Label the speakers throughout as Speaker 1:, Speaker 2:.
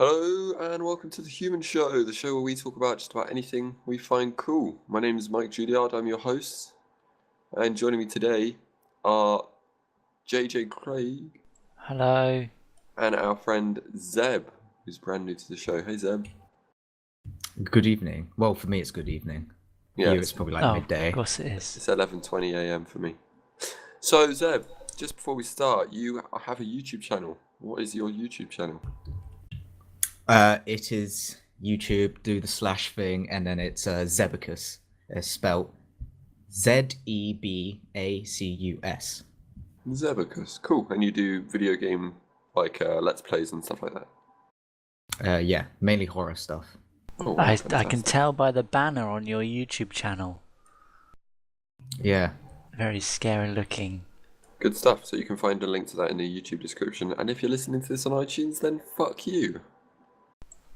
Speaker 1: Hello and welcome to the Hewman Show, the show where we talk about just about anything we find cool. My name is Mike Juilliard, I'm your host, and joining me today are JJ Craig
Speaker 2: Hello.
Speaker 1: and our friend Zeb, who's brand new to the show. Hey Zeb.
Speaker 3: Good evening. Well, for me, it's good evening. For you, it's probably like midday.
Speaker 2: Of course it is.
Speaker 1: It's 11:20 a.m. for me. So Zeb, just before we start, you have a YouTube channel. What is your YouTube channel?
Speaker 3: It is YouTube, do the slash thing, and then it's Zebacus. It's spelled Zebacus.
Speaker 1: Zebacus. Cool. And you do video game like Let's Plays and stuff like that?
Speaker 3: Yeah, mainly horror stuff.
Speaker 1: Oh,
Speaker 2: I
Speaker 1: fantastic.
Speaker 2: can tell by the banner on your YouTube channel.
Speaker 3: Yeah.
Speaker 2: Very scary looking.
Speaker 1: Good stuff. So you can find a link to that in the YouTube description. And if you're listening to this on iTunes, then fuck you.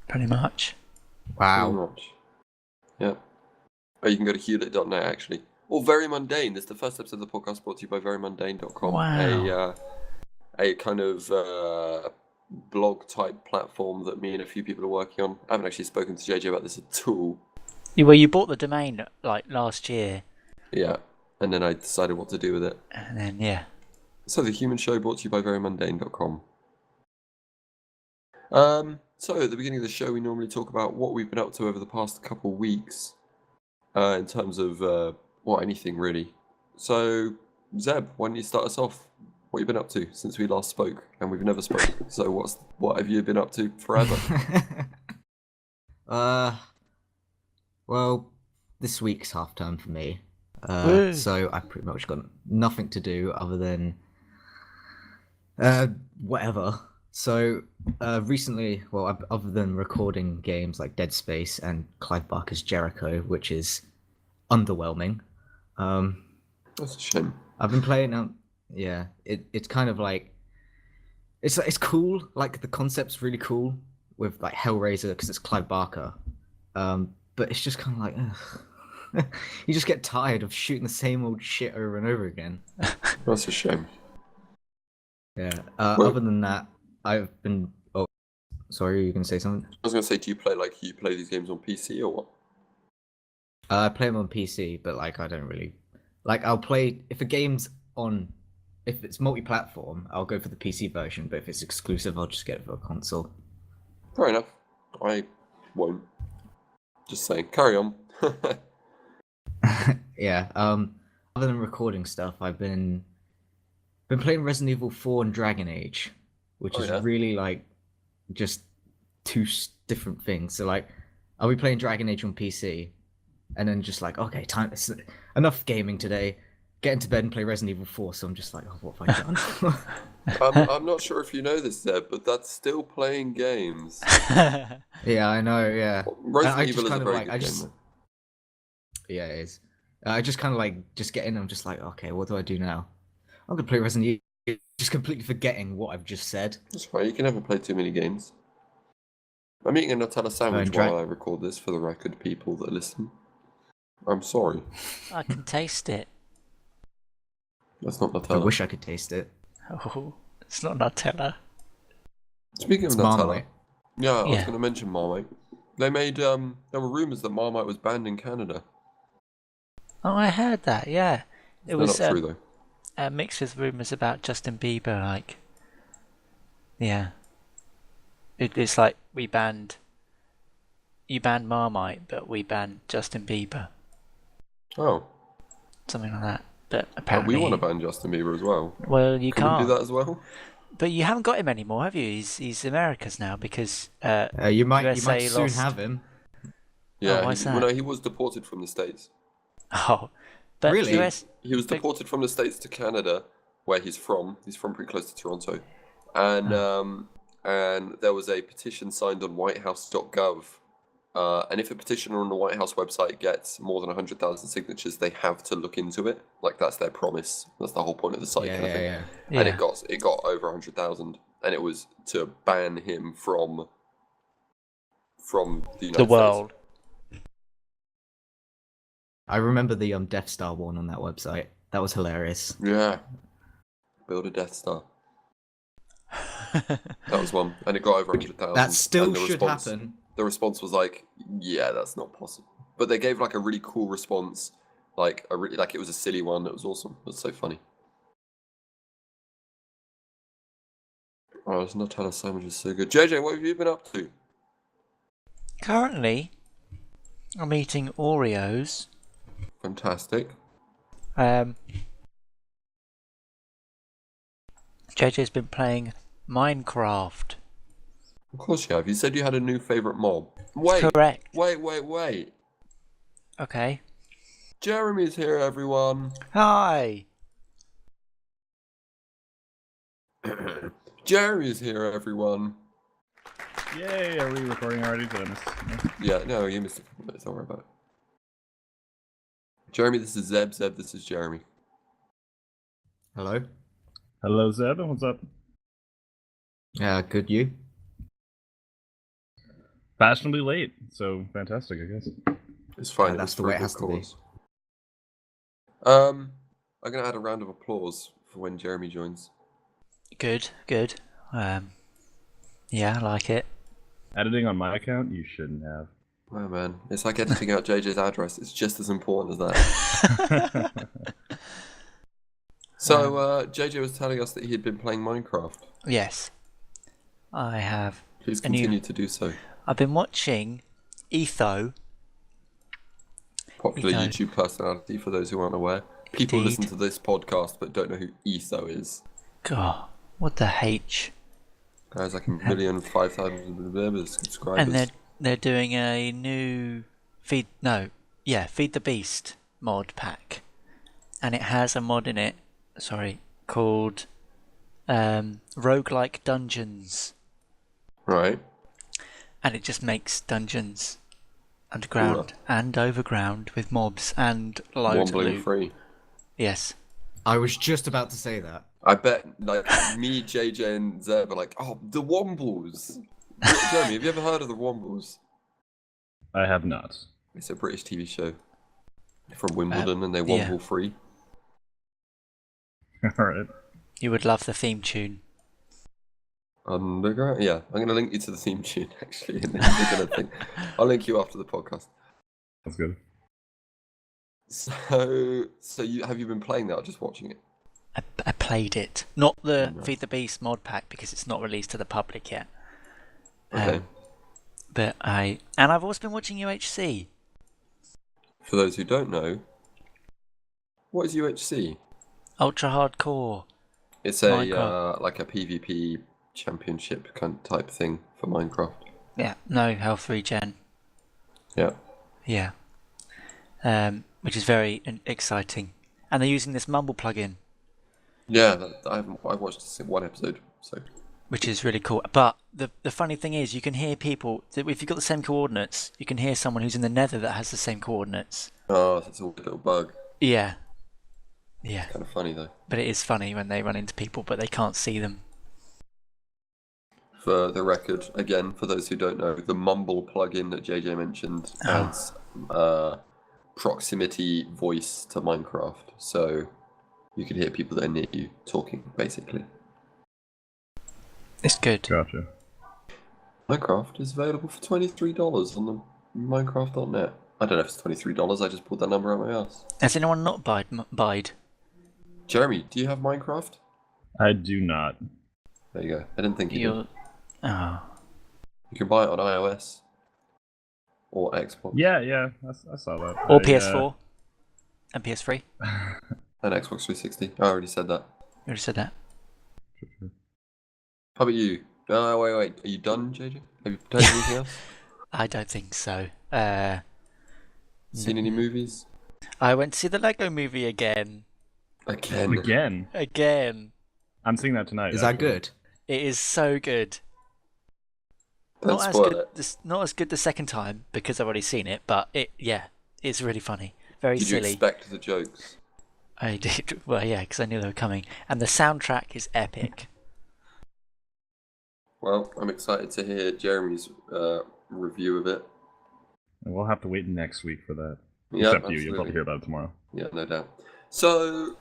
Speaker 2: Pretty much.
Speaker 3: Wow.
Speaker 1: Pretty much. Yeah. Oh, you can go to hewlett.net actually. Or Very Mundane. This is the first episode of the podcast brought to you by verymundane.com.
Speaker 2: Wow.
Speaker 1: A kind of blog type platform that me and a few people are working on. I haven't actually spoken to JJ about this at all.
Speaker 2: You bought the domain like last year.
Speaker 1: Yeah. And then I decided what to do with it.
Speaker 2: And then, yeah.
Speaker 1: So the Hewman Show brought to you by verymundane.com. So at the beginning of the show, we normally talk about what we've been up to over the past couple of weeks, in terms of anything really. So Zeb, why don't you start us off? What have you been up to since we last spoke, and we've never spoken? So what have you been up to forever?
Speaker 3: Well, this week's half term for me.
Speaker 2: Woo.
Speaker 3: So I've pretty much got nothing to do other than whatever. So recently, well, other than recording games like Dead Space and Clive Barker's Jericho, which is underwhelming.
Speaker 1: That's a shame.
Speaker 3: I've been playing. Yeah, it's kind of like it's cool. Like the concept's really cool with like Hellraiser because it's Clive Barker. But it's just kind of like you just get tired of shooting the same old shit over and over again.
Speaker 1: That's a shame.
Speaker 3: Yeah.
Speaker 1: Well-
Speaker 3: Other than that, I've been. Oh, sorry, you can say something.
Speaker 1: I was going to say, do you play these games on PC or what?
Speaker 3: I play them on PC, but like I don't really like. I'll play if a game's on. If it's multi-platform, I'll go for the PC version. But if it's exclusive, I'll just get it for a console.
Speaker 1: Fair enough. I won't. Just saying. Carry on.
Speaker 3: Yeah. Other than recording stuff, I've been playing Resident Evil 4 and Dragon Age, which is
Speaker 1: yeah.
Speaker 3: really like just two different things. So like, I'll be playing Dragon Age on PC, and then just like, okay, it's enough gaming today. Get into bed and play Resident Evil 4. So I'm just like, oh, what have I done?
Speaker 1: I'm not sure if you know this, Zeb, but that's still playing games.
Speaker 3: Yeah, I know. Yeah.
Speaker 1: Resident
Speaker 3: I
Speaker 1: Evil
Speaker 3: just
Speaker 1: is a
Speaker 3: kind of
Speaker 1: very
Speaker 3: like,
Speaker 1: good
Speaker 3: I
Speaker 1: game.
Speaker 3: just,
Speaker 1: though.
Speaker 3: yeah, it is. I just kind of like just get in. I'm just like, okay, what do I do now? I'm gonna play Resident Evil, just completely forgetting what I've just said.
Speaker 1: That's right, you can never play too many games. I'm eating a Nutella sandwich
Speaker 3: and
Speaker 1: while I record this, for the record, people that listen. I'm sorry.
Speaker 2: I can taste it.
Speaker 1: That's not
Speaker 3: I
Speaker 1: Nutella.
Speaker 3: wish I could taste it.
Speaker 2: Oh, it's not Nutella.
Speaker 1: Speaking of
Speaker 3: It's
Speaker 1: Nutella,
Speaker 3: Marmite.
Speaker 1: yeah, I was
Speaker 2: Yeah.
Speaker 1: going to mention Marmite. They made, there were rumours that Marmite was banned in Canada.
Speaker 2: Oh, I heard that. Yeah, it
Speaker 1: They're
Speaker 2: was
Speaker 1: not true, though.
Speaker 2: mixed with rumors about Justin Bieber. Like, yeah, it's like you banned Marmite, but we banned Justin Bieber.
Speaker 1: Oh,
Speaker 2: Something like that. But
Speaker 1: but
Speaker 2: apparently,
Speaker 1: we want to ban Justin Bieber as well.
Speaker 2: well, you
Speaker 1: Can we
Speaker 2: can't.
Speaker 1: do that as well?
Speaker 2: But you haven't got him anymore, have you? He's America's now because
Speaker 3: You might
Speaker 2: USA
Speaker 3: soon
Speaker 2: lost.
Speaker 3: have him.
Speaker 1: Yeah,
Speaker 2: why's
Speaker 1: well,
Speaker 2: that?
Speaker 1: no, he was deported from the States.
Speaker 2: Oh, but
Speaker 3: Really?
Speaker 2: US.
Speaker 1: He was deported from the States to Canada, where he's from. He's from pretty close to Toronto. And there was a petition signed on whitehouse.gov. And if a petitioner on the White House website gets more than 100,000 signatures, they have to look into it. Like, that's their promise. That's the whole point of the site.
Speaker 3: Yeah,
Speaker 1: kind of thing.
Speaker 3: yeah.
Speaker 1: And it got over 100,000, and it was to ban him from the United
Speaker 2: The world.
Speaker 3: I remember the Death Star one on that website. That was hilarious.
Speaker 1: States. Yeah. Build a Death Star. That was one, and it got over 100,000.
Speaker 3: That still
Speaker 1: and the
Speaker 3: should
Speaker 1: response,
Speaker 3: happen.
Speaker 1: The response was like, "Yeah, that's not possible." But they gave like a really cool response, like it was a silly one. It was awesome. It was so funny. Oh, this Nutella sandwich is so good. JJ, what have you been up to?
Speaker 2: Currently, I'm eating Oreos.
Speaker 1: Fantastic.
Speaker 2: JJ's been playing Minecraft.
Speaker 1: Of course you have. You said you had a new favorite mob.
Speaker 2: That's correct.
Speaker 1: Wait.
Speaker 2: Okay.
Speaker 1: Jeremy's here, everyone.
Speaker 2: Hi.
Speaker 1: Jeremy's here, everyone.
Speaker 4: Yay, are we recording already? Did I miss?
Speaker 1: Yeah, no, you missed a couple minutes. Don't worry about it. Jeremy, this is Zeb. Zeb, this is Jeremy.
Speaker 3: Hello.
Speaker 4: Hello, Zeb. What's up?
Speaker 3: Good, you?
Speaker 4: Fashionably late, so fantastic, I guess.
Speaker 1: It's fine.
Speaker 3: Yeah, that's
Speaker 1: it's
Speaker 3: the
Speaker 1: for
Speaker 3: way
Speaker 1: a
Speaker 3: it
Speaker 1: good
Speaker 3: has to be.
Speaker 1: cause. I'm gonna add a round of applause for when Jeremy joins.
Speaker 2: Good. Yeah, I like it.
Speaker 4: Editing on my account? You shouldn't have.
Speaker 1: Oh man, it's like editing out JJ's address. It's just as important as that. So JJ was telling us that he had been playing Minecraft.
Speaker 2: Yes. I have.
Speaker 1: Please
Speaker 2: And you-
Speaker 1: continue to do so.
Speaker 2: I've been watching Etho.
Speaker 1: Popular
Speaker 2: Etho.
Speaker 1: YouTube personality for those who aren't aware. People
Speaker 2: Indeed.
Speaker 1: listen to this podcast but don't know who Etho is.
Speaker 2: God, what the H?
Speaker 1: Guys, like 1,005,000 subscribers.
Speaker 2: And they're doing a new Feed the Beast mod pack. And it has a mod in it, called Roguelike Dungeons.
Speaker 1: Right.
Speaker 2: And it just makes dungeons underground and overground with mobs and loads of
Speaker 1: Wombling
Speaker 2: loot.
Speaker 1: free.
Speaker 2: Yes.
Speaker 3: I was just about to say that.
Speaker 1: I bet, like, me, JJ, and Zeb are like, oh, the Wombles. Jeremy, have you ever heard of the Wombles?
Speaker 4: I have not.
Speaker 1: It's a British TV show from Wimbledon, and they womble free.
Speaker 4: Alright.
Speaker 2: You would love the theme tune.
Speaker 1: Underground? Yeah, I'm going to link you to the theme tune, actually. And then you're gonna think. I'll link you after the podcast.
Speaker 4: That's good.
Speaker 1: So have you been playing that or just watching it?
Speaker 2: I played it. Not the
Speaker 1: Nice.
Speaker 2: Feed the Beast mod pack because it's not released to the public yet.
Speaker 1: Okay.
Speaker 2: But I've also been watching UHC.
Speaker 1: For those who don't know, what is UHC?
Speaker 2: Ultra Hardcore.
Speaker 1: It's a
Speaker 2: Minecraft.
Speaker 1: like a PvP championship kind of type thing for Minecraft.
Speaker 2: Yeah, no health regen.
Speaker 1: Yeah.
Speaker 2: Yeah. Which is very exciting. And they're using this Mumble plugin,
Speaker 1: Yeah, I've watched one episode, so
Speaker 2: which is really cool. But the funny thing is, you can hear people. If you've got the same coordinates, you can hear someone who's in the Nether that has the same coordinates.
Speaker 1: oh, that's a little bug.
Speaker 2: Yeah.
Speaker 1: Kind of funny though.
Speaker 2: But it is funny when they run into people, but they can't see them.
Speaker 1: For the record, again, for those who don't know, the Mumble plugin that JJ mentioned adds proximity voice to Minecraft, so you can hear people that are near you talking, basically.
Speaker 2: It's good.
Speaker 4: Gotcha.
Speaker 1: Minecraft is available for $23 on the Minecraft.net. I don't know if it's $23, I just pulled that number out of my ass.
Speaker 2: Has anyone not buyed?
Speaker 1: Jeremy, do you have Minecraft?
Speaker 4: I do not.
Speaker 1: There you go. I didn't think you did.
Speaker 2: Oh.
Speaker 1: You can buy it on iOS or Xbox.
Speaker 4: Yeah, I saw that.
Speaker 2: Or PS4 and PS3.
Speaker 1: And Xbox 360. I already said that.
Speaker 2: You already said that.
Speaker 1: How about you? Oh, wait. Are you done, JJ? Have you done anything else?
Speaker 2: I don't think so.
Speaker 1: Seen any movies?
Speaker 2: I went to see the Lego movie again.
Speaker 1: Again.
Speaker 2: Again.
Speaker 4: I'm seeing that tonight.
Speaker 3: Is that
Speaker 4: actually.
Speaker 3: good?
Speaker 2: It is so good.
Speaker 1: Don't
Speaker 2: Not as
Speaker 1: spoil
Speaker 2: good.
Speaker 1: it.
Speaker 2: Not as good the second time because I've already seen it, but it's really funny. Very
Speaker 1: Did you
Speaker 2: silly.
Speaker 1: expect the jokes?
Speaker 2: I did. Well, yeah, because I knew they were coming, and the soundtrack is epic.
Speaker 1: Well, I'm excited to hear Jeremy's review of it.
Speaker 4: And we'll have to wait next week for that.
Speaker 1: Yeah,
Speaker 4: Except you. You'll
Speaker 1: absolutely.
Speaker 4: probably hear about it tomorrow.
Speaker 1: Yeah, no doubt. So,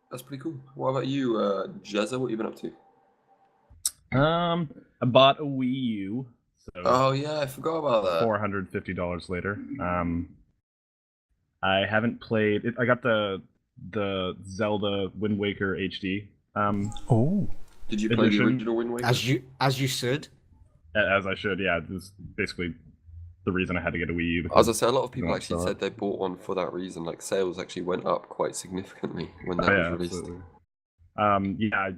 Speaker 1: that's pretty cool. What about you, Jezza? What have you been up to?
Speaker 4: I bought a Wii U, so
Speaker 1: Oh yeah, I forgot about that.
Speaker 4: $450 later. I haven't played it. I got the Zelda Wind Waker HD
Speaker 2: Oh.
Speaker 1: Did you play the
Speaker 4: edition.
Speaker 1: original Wind Waker?
Speaker 3: As you should.
Speaker 4: As I should. Yeah, this is basically the reason I had to get a Wii U.
Speaker 1: As I say, a lot of people
Speaker 4: don't
Speaker 1: actually
Speaker 4: sell
Speaker 1: said
Speaker 4: it.
Speaker 1: they bought one for that reason. Like sales actually went up quite significantly when that
Speaker 4: Oh,
Speaker 1: was
Speaker 4: yeah,
Speaker 1: released.
Speaker 4: absolutely. Yeah, I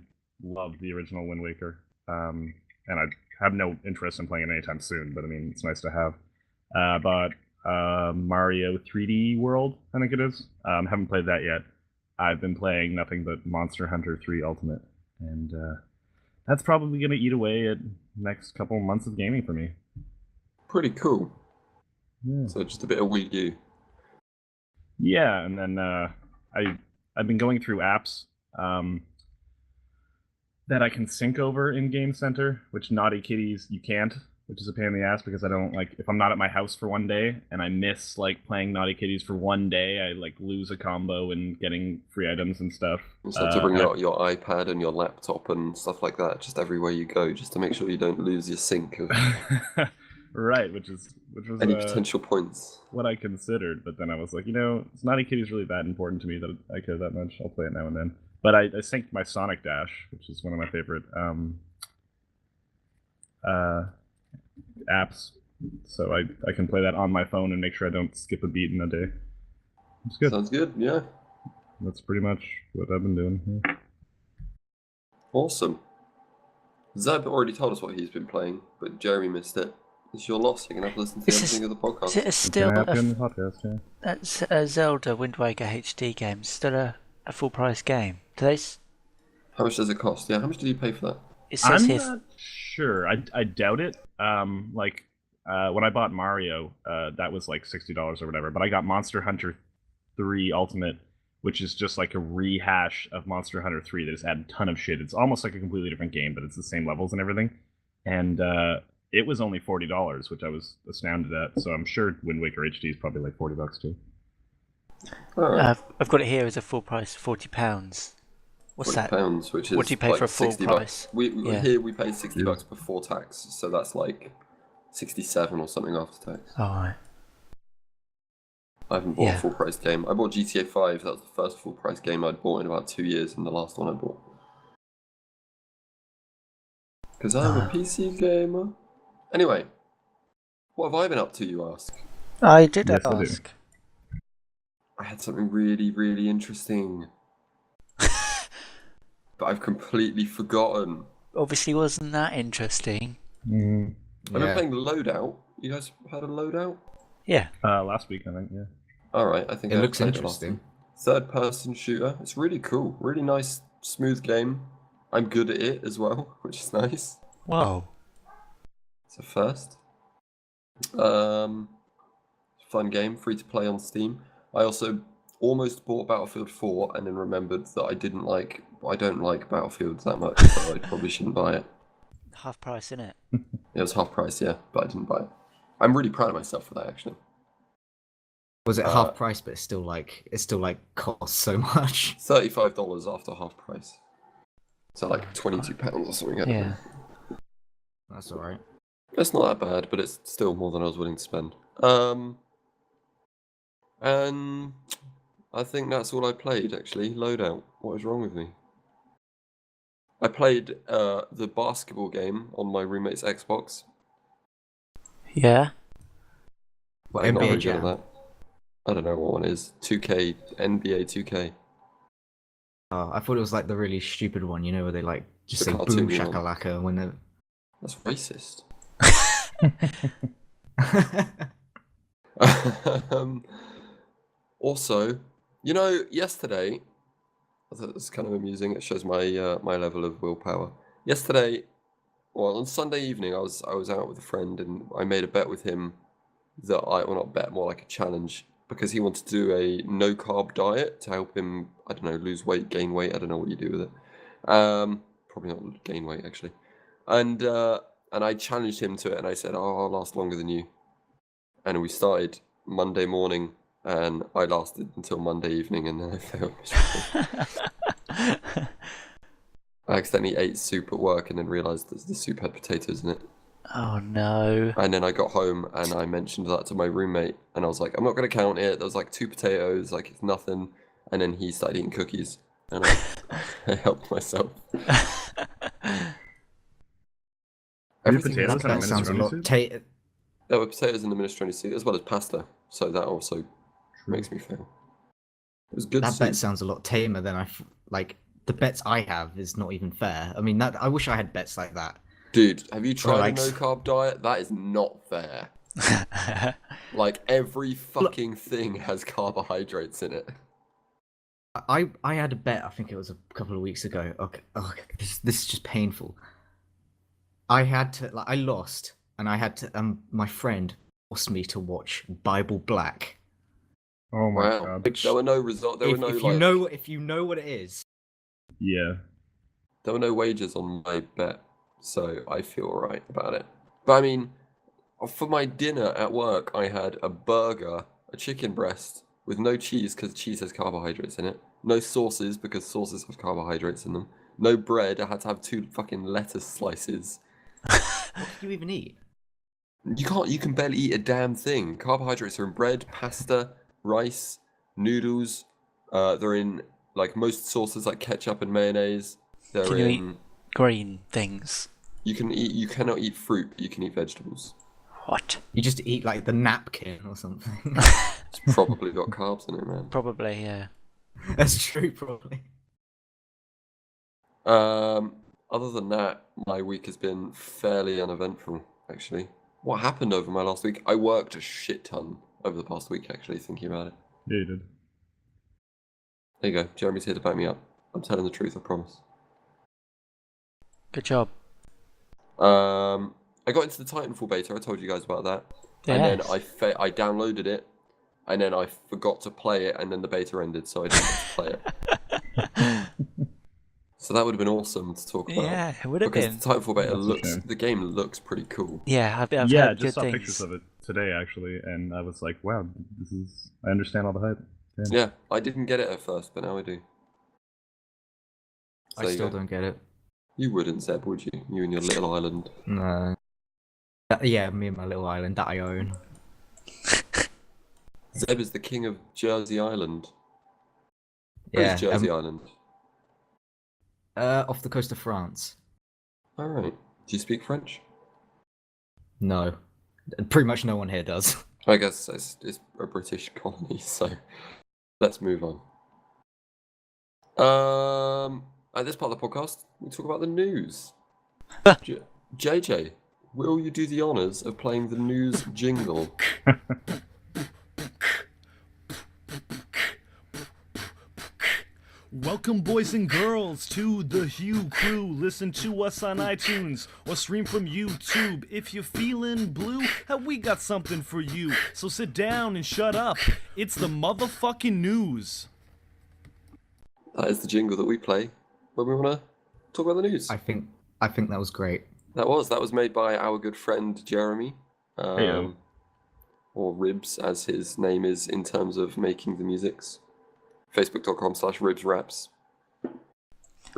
Speaker 4: loved the original Wind Waker, and I have no interest in playing it anytime soon. But I mean, it's nice to have. But Mario 3D World, I think it is. Haven't played that yet. I've been playing nothing but Monster Hunter 3 Ultimate, and that's probably going to eat away at next couple months of gaming for me.
Speaker 1: Pretty cool.
Speaker 4: Yeah.
Speaker 1: So just a bit of Wii U.
Speaker 4: Yeah, and then I've been going through apps that I can sync over in Game Center, which Naughty Kitties you can't, which is a pain in the ass because I don't like if I'm not at my house for one day and I miss like playing Naughty Kitties for one day, I like lose a combo and getting free items and stuff.
Speaker 1: You just have to bring out your iPad and your laptop and stuff like that, just everywhere you go, just to make sure you don't lose your sync of
Speaker 4: Right, which was
Speaker 1: any potential points.
Speaker 4: what I considered, but then I was like, it's Naughty Kitty's really that important to me that I care that much. I'll play it now and then. But I synced my Sonic Dash, which is one of my favorite apps, so I can play that on my phone and make sure I don't skip a beat in a day. It's good.
Speaker 1: Sounds good, yeah.
Speaker 4: That's pretty much what I've been doing. Yeah.
Speaker 1: Awesome. Zeb already told us what he's been playing, but Jeremy missed it. It's your loss. You're going to have to listen to everything of the podcast.
Speaker 2: Is it
Speaker 4: It's
Speaker 2: still
Speaker 4: gonna happen in the podcast, yeah.
Speaker 2: that's a Zelda Wind Waker HD game? Still a full price game? Do they?
Speaker 1: How much does it cost? Yeah, how much did you pay for that?
Speaker 2: It says
Speaker 4: I'm
Speaker 2: here.
Speaker 4: not sure. I doubt it. When I bought Mario, that was like $60 or whatever. But I got Monster Hunter 3 Ultimate, which is just like a rehash of Monster Hunter 3. They just add a ton of shit. It's almost like a completely different game, but it's the same levels and everything. And it was only $40, which I was astounded at. So I'm sure Wind Waker HD is probably like $40 too.
Speaker 1: All right.
Speaker 2: I've got it here as a full price, £40. What's that?
Speaker 1: £40, which is
Speaker 2: What do you pay
Speaker 1: like
Speaker 2: for a full
Speaker 1: 60
Speaker 2: price?
Speaker 1: bucks.
Speaker 2: Yeah.
Speaker 1: Here we pay $60 before tax, so that's like 67 or something after tax.
Speaker 2: Alright.
Speaker 1: I haven't bought
Speaker 2: Yeah.
Speaker 1: a full price game. I bought GTA 5. That was the first full price game I'd bought in about 2 years, and the last one I bought. Because I'm a PC gamer. Anyway, what have I been up to, you ask?
Speaker 2: I did
Speaker 4: Yes, I do.
Speaker 2: ask.
Speaker 1: I had something really, really interesting. But I've completely forgotten.
Speaker 2: Obviously wasn't that interesting.
Speaker 1: I've been
Speaker 3: Yeah.
Speaker 1: playing Loadout. You guys heard of Loadout?
Speaker 2: Yeah.
Speaker 4: Last week, I think, yeah.
Speaker 1: Alright, I think
Speaker 3: It
Speaker 1: I
Speaker 3: looks
Speaker 1: played last
Speaker 3: interesting.
Speaker 1: week. Third-person shooter. It's really cool. Really nice, smooth game. I'm good at it as well, which is nice.
Speaker 2: Whoa.
Speaker 1: It's a first. Fun game, free to play on Steam. I also almost bought Battlefield 4 and then remembered that I don't like Battlefield that much, so I probably shouldn't buy it.
Speaker 2: Half price, innit?
Speaker 1: It was half price, yeah, but I didn't buy it. I'm really proud of myself for that, actually.
Speaker 3: Was it half price, but it's still like costs so much.
Speaker 1: $35 after half price. So like £22 or something. I don't
Speaker 2: Yeah.
Speaker 1: know.
Speaker 3: That's alright.
Speaker 1: It's not that bad, but it's still more than I was willing to spend. And I think that's all I played, actually. Loadout. What is wrong with me? I played the basketball game on my roommate's Xbox.
Speaker 2: Yeah.
Speaker 3: What,
Speaker 1: I'm not
Speaker 3: NBA
Speaker 1: very good at
Speaker 3: Jam?
Speaker 1: that. I don't know what one is. 2K, NBA 2K.
Speaker 3: Oh, I thought it was like the really stupid one, where they like just
Speaker 1: The
Speaker 3: say boom
Speaker 1: cartoony one.
Speaker 3: shakalaka when they.
Speaker 1: That's racist. Also, yesterday, I thought it was kind of amusing. It shows my my level of willpower. Yesterday, well, on Sunday evening, I was out with a friend and I made a bet with him well, not bet, more like a challenge, because he wanted to do a no carb diet to help him, I don't know, lose weight, gain weight. I don't know what you do with it. Probably not gain weight actually. And I challenged him to it, and I said, "Oh, I'll last longer than you." And we started Monday morning, and I lasted until Monday evening, and then I failed miserably. I accidentally ate soup at work and then realised that the soup had potatoes in it.
Speaker 2: Oh no.
Speaker 1: And then I got home and I mentioned that to my roommate, and I was like, I'm not going to count it. There was like 2 potatoes, like it's nothing. And then he started eating cookies, and I helped myself. Everything
Speaker 4: potatoes
Speaker 1: was
Speaker 4: and
Speaker 3: That sounds a
Speaker 4: minestrone
Speaker 3: lot.
Speaker 4: soup?
Speaker 1: There were potatoes in the minestrone soup as well as pasta, so that also makes me feel. It was good
Speaker 3: That
Speaker 1: soup.
Speaker 3: bet sounds a lot tamer than like the bets I have is not even fair. I mean, that I wish I had bets like that.
Speaker 1: Dude, have you tried
Speaker 3: like-
Speaker 1: a no-carb diet? That is not fair. Like, every fucking thing has carbohydrates in it.
Speaker 3: I had a bet. I think it was a couple of weeks ago. Okay, this is just painful. I had to I lost, and I had to. My friend forced me to watch Bible Black.
Speaker 4: Oh my
Speaker 1: Wow.
Speaker 4: god.
Speaker 1: There were no results. There were no like.
Speaker 3: If you know what it is,
Speaker 4: Yeah.
Speaker 1: There were no wagers on my bet, so I feel alright about it. But I mean, for my dinner at work, I had a burger, a chicken breast with no cheese because cheese has carbohydrates in it. No sauces because sauces have carbohydrates in them. No bread. I had to have 2 fucking lettuce slices.
Speaker 3: what did you even eat?
Speaker 1: You can't. You can barely eat a damn thing. Carbohydrates are in bread, pasta, rice, noodles. They're in like most sauces, like ketchup and mayonnaise. They're
Speaker 2: Can you eat
Speaker 1: in.
Speaker 2: green things?
Speaker 1: You can eat. You cannot eat fruit, but you can eat vegetables.
Speaker 2: What?
Speaker 3: You just eat like the napkin or something.
Speaker 1: It's probably got carbs in it, man.
Speaker 2: Probably, yeah.
Speaker 3: That's true, probably.
Speaker 1: Other than that, my week has been fairly uneventful, actually. What happened over my last week? I worked a shit ton over the past week, actually, thinking about it.
Speaker 4: Yeah, you did.
Speaker 1: There you go. Jeremy's here to back me up. I'm telling the truth, I promise.
Speaker 2: Good job.
Speaker 1: I got into the Titanfall beta. I told you guys about that. And then
Speaker 2: Yes.
Speaker 1: I downloaded it, and then I forgot to play it, and then the beta ended, so I didn't get to play it. So that would have been awesome to talk about.
Speaker 2: Yeah, it would have
Speaker 1: Because
Speaker 2: been.
Speaker 1: the Titanfall beta
Speaker 4: That's a shame.
Speaker 1: the game looks pretty cool.
Speaker 2: Yeah, I've
Speaker 4: yeah,
Speaker 2: heard
Speaker 4: just
Speaker 2: good
Speaker 4: saw
Speaker 2: things.
Speaker 4: pictures of it today actually, and I was like, wow, this is. I understand all the hype. Damn.
Speaker 1: Yeah, I didn't get it at first, but now I do. So
Speaker 3: I
Speaker 1: there you
Speaker 3: still
Speaker 1: go.
Speaker 3: don't get it.
Speaker 1: You wouldn't, Zeb, would you? You and your little island.
Speaker 3: No. Yeah, me and my little island that I own.
Speaker 1: Zeb is the king of Jersey Island.
Speaker 3: Yeah,
Speaker 1: Where's Jersey Island?
Speaker 3: off the coast of France.
Speaker 1: All right. Do you speak French?
Speaker 3: No, pretty much no one here does.
Speaker 1: I guess it's a British colony, so let's move on. At this part of the podcast, we talk about the news. JJ, will you do the honors of playing the news jingle?
Speaker 5: Welcome, boys and girls, to the Hue Crew. Listen to us on iTunes or stream from YouTube. If you're feeling blue, we got something for you. So sit down and shut up. It's the motherfucking news.
Speaker 1: That is the jingle that we play when we want to talk about the news.
Speaker 3: I think that was great.
Speaker 1: That was made by our good friend Jeremy,
Speaker 4: Heyo.
Speaker 1: or Ribs, as his name is in terms of making the musics. Facebook.com/RibsRaps. Ribs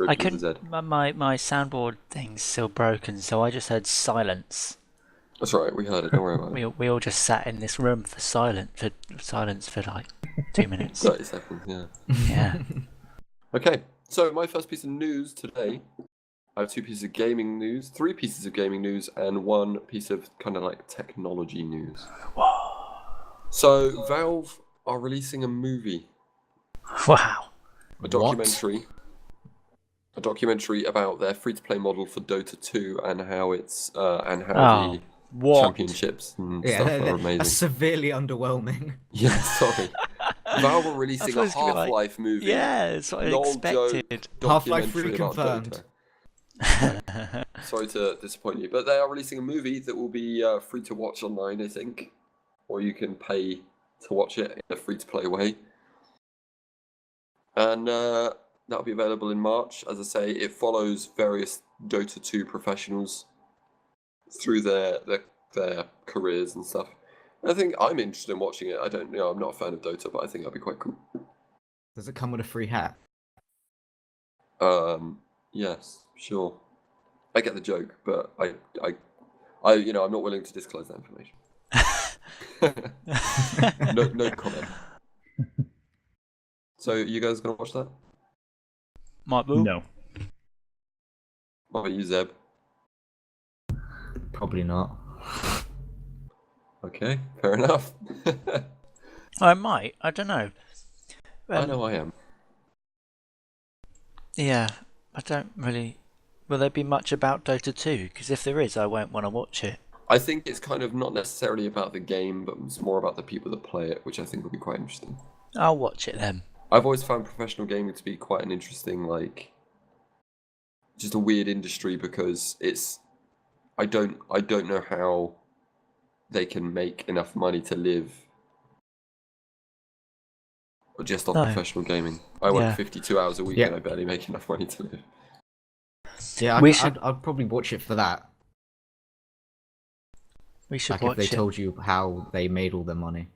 Speaker 2: I
Speaker 1: with a Z.
Speaker 2: couldn't. My soundboard thing's still broken, so I just heard silence.
Speaker 1: That's right, we heard it. Don't worry about it.
Speaker 2: We all just sat in this room for silence for like 2 minutes.
Speaker 1: 30 seconds, yeah.
Speaker 2: Yeah.
Speaker 1: Okay, so my first piece of news today. I have 2 pieces of gaming news, 3 pieces of gaming news, and 1 piece of kind of like technology news.
Speaker 2: Whoa.
Speaker 1: So Valve are releasing a movie.
Speaker 2: Wow.
Speaker 1: A documentary about their free-to-play model for Dota 2 and how it's how the
Speaker 2: What?
Speaker 1: championships and stuff are amazing.
Speaker 3: That's severely underwhelming.
Speaker 1: Yeah, sorry. Valve are releasing a
Speaker 2: I thought it was gonna be like-
Speaker 1: Half-Life movie.
Speaker 2: Yeah, that's what I
Speaker 1: No
Speaker 2: expected.
Speaker 3: Half-Life
Speaker 1: documentary
Speaker 3: 3
Speaker 1: about
Speaker 3: confirmed.
Speaker 1: Dota. Sorry to disappoint you, but they are releasing a movie that will be free to watch online, I think, or you can pay to watch it in a free-to-play way. And that'll be available in March. As I say, it follows various Dota 2 professionals through their careers and stuff. I think I'm interested in watching it. I'm not a fan of Dota, but I think that'd be quite cool.
Speaker 3: Does it come with a free hat?
Speaker 1: Yeah, Yes, sure. I get the joke, but I'm not willing to disclose that information. No comment. So, you guys gonna watch that?
Speaker 2: Might will.
Speaker 4: No.
Speaker 1: What about you, Zeb?
Speaker 3: Probably not.
Speaker 1: Okay, fair enough.
Speaker 2: I might. I don't know.
Speaker 1: I know I am.
Speaker 2: Yeah, I don't really. Will there be much about Dota 2? Because if there is, I won't want to watch it.
Speaker 1: I think it's kind of not necessarily about the game, but it's more about the people that play it, which I think will be quite interesting.
Speaker 2: I'll watch it then.
Speaker 1: I've always found professional gaming to be quite an interesting, like, just a weird industry because I don't know how they can make enough money to live just off
Speaker 2: No.
Speaker 1: professional gaming. I work
Speaker 2: Yeah.
Speaker 1: 52 hours a week
Speaker 3: Yeah.
Speaker 1: and I barely make enough money to live.
Speaker 3: Yeah,
Speaker 2: We should-
Speaker 3: I'd probably watch it for that.
Speaker 2: We should
Speaker 3: Like
Speaker 2: watch
Speaker 3: if they
Speaker 2: it.
Speaker 3: told you how they made all their money.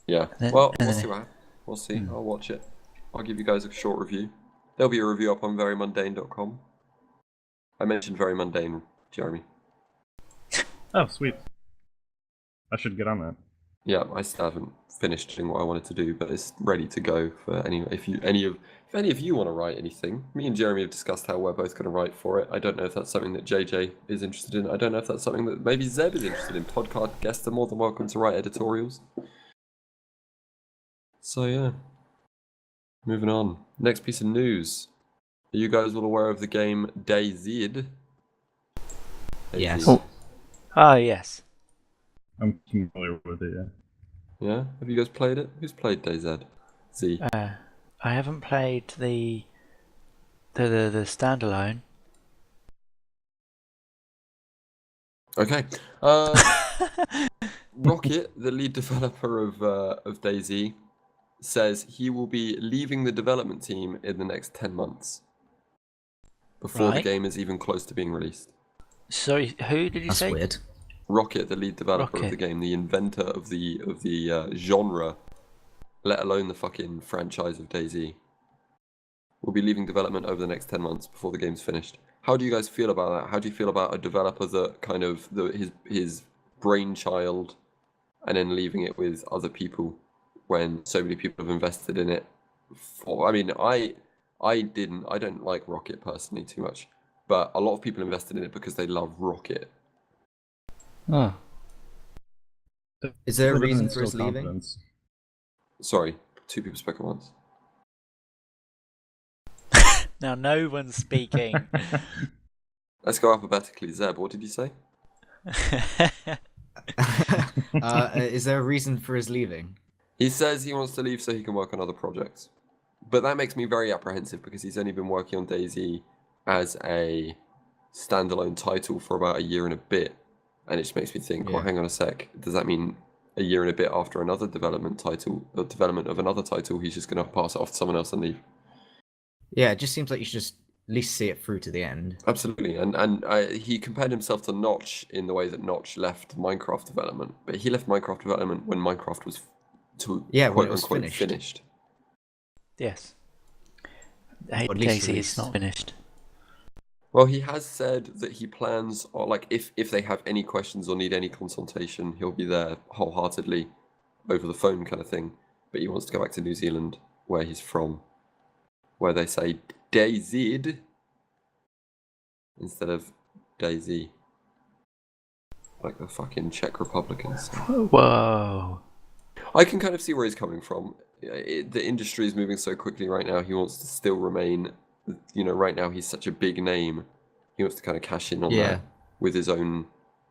Speaker 1: Yeah.
Speaker 2: Then-
Speaker 1: Well,
Speaker 2: and
Speaker 1: we'll
Speaker 2: then-
Speaker 1: see what happens. We'll see. I'll watch it. I'll give you guys a short review. There'll be a review up on verymundane.com. I mentioned Very Mundane, Jeremy.
Speaker 4: Oh, sweet. I should get on that.
Speaker 1: Yeah, I still haven't finished doing what I wanted to do, but it's ready to go for any. If any of you want to write anything, me and Jeremy have discussed how we're both going to write for it. I don't know if that's something that JJ is interested in. I don't know if that's something that maybe Zeb is interested in. Podcast guests are more than welcome to write editorials. So yeah, moving on. Next piece of news. Are you guys all aware of the game DayZ?
Speaker 3: Yes.
Speaker 2: Oh. Ah, yes.
Speaker 4: I'm familiar with it, yeah.
Speaker 1: Yeah. Have you guys played it? Who's played DayZ? Z.
Speaker 2: I haven't played the standalone.
Speaker 1: Okay. Rocket, the lead developer of DayZ, says he will be leaving the development team in the next 10 months before the
Speaker 2: Right.
Speaker 1: game is even close to being released.
Speaker 2: Sorry, who did you
Speaker 3: That's
Speaker 2: say?
Speaker 3: weird.
Speaker 1: Rocket, the lead developer of the
Speaker 2: Rocket.
Speaker 1: game, the inventor of the genre, let alone the fucking franchise of DayZ, will be leaving development over the next 10 months before the game's finished. How do you guys feel about that? How do you feel about a developer that kind of his brainchild and then leaving it with other people when so many people have invested in it? I mean, I don't like Rocket personally too much, but a lot of people invested in it because they love Rocket.
Speaker 2: Oh.
Speaker 3: Is there a
Speaker 4: Doesn't
Speaker 3: reason
Speaker 4: instill
Speaker 3: for his leaving?
Speaker 4: confidence.
Speaker 1: Sorry, two people spoke at once.
Speaker 2: Now no one's speaking.
Speaker 1: Let's go alphabetically. Zeb, what did you say?
Speaker 3: Is there a reason for his leaving?
Speaker 1: He says he wants to leave so he can work on other projects. But that makes me very apprehensive because he's only been working on DayZ as a standalone title for about a year and a bit. And it just makes me think, well,
Speaker 3: Yeah.
Speaker 1: hang on a sec. Does that mean a year and a bit after another development of another title, he's just going to pass it off to someone else and leave?
Speaker 3: Yeah, it just seems like you should just at least see it through to the end.
Speaker 1: Absolutely. And he compared himself to Notch in the way that Notch left Minecraft development. But he left Minecraft development when Minecraft was
Speaker 3: When
Speaker 1: quote
Speaker 3: it was
Speaker 1: unquote finished.
Speaker 2: Yes.
Speaker 3: Or at least
Speaker 2: Daisy is
Speaker 3: released.
Speaker 2: not finished.
Speaker 1: Well, he has said that he plans, or like, if they have any questions or need any consultation, he'll be there wholeheartedly over the phone kind of thing. But he wants to go back to New Zealand, where he's from, where they say DayZ instead of Daisy, like the fucking Czech Republicans.
Speaker 2: Whoa.
Speaker 1: I can kind of see where he's coming from. The industry is moving so quickly right now. He wants to still remain, right now he's such a big name. He wants to kind of cash in on
Speaker 3: Yeah.
Speaker 1: that with his own.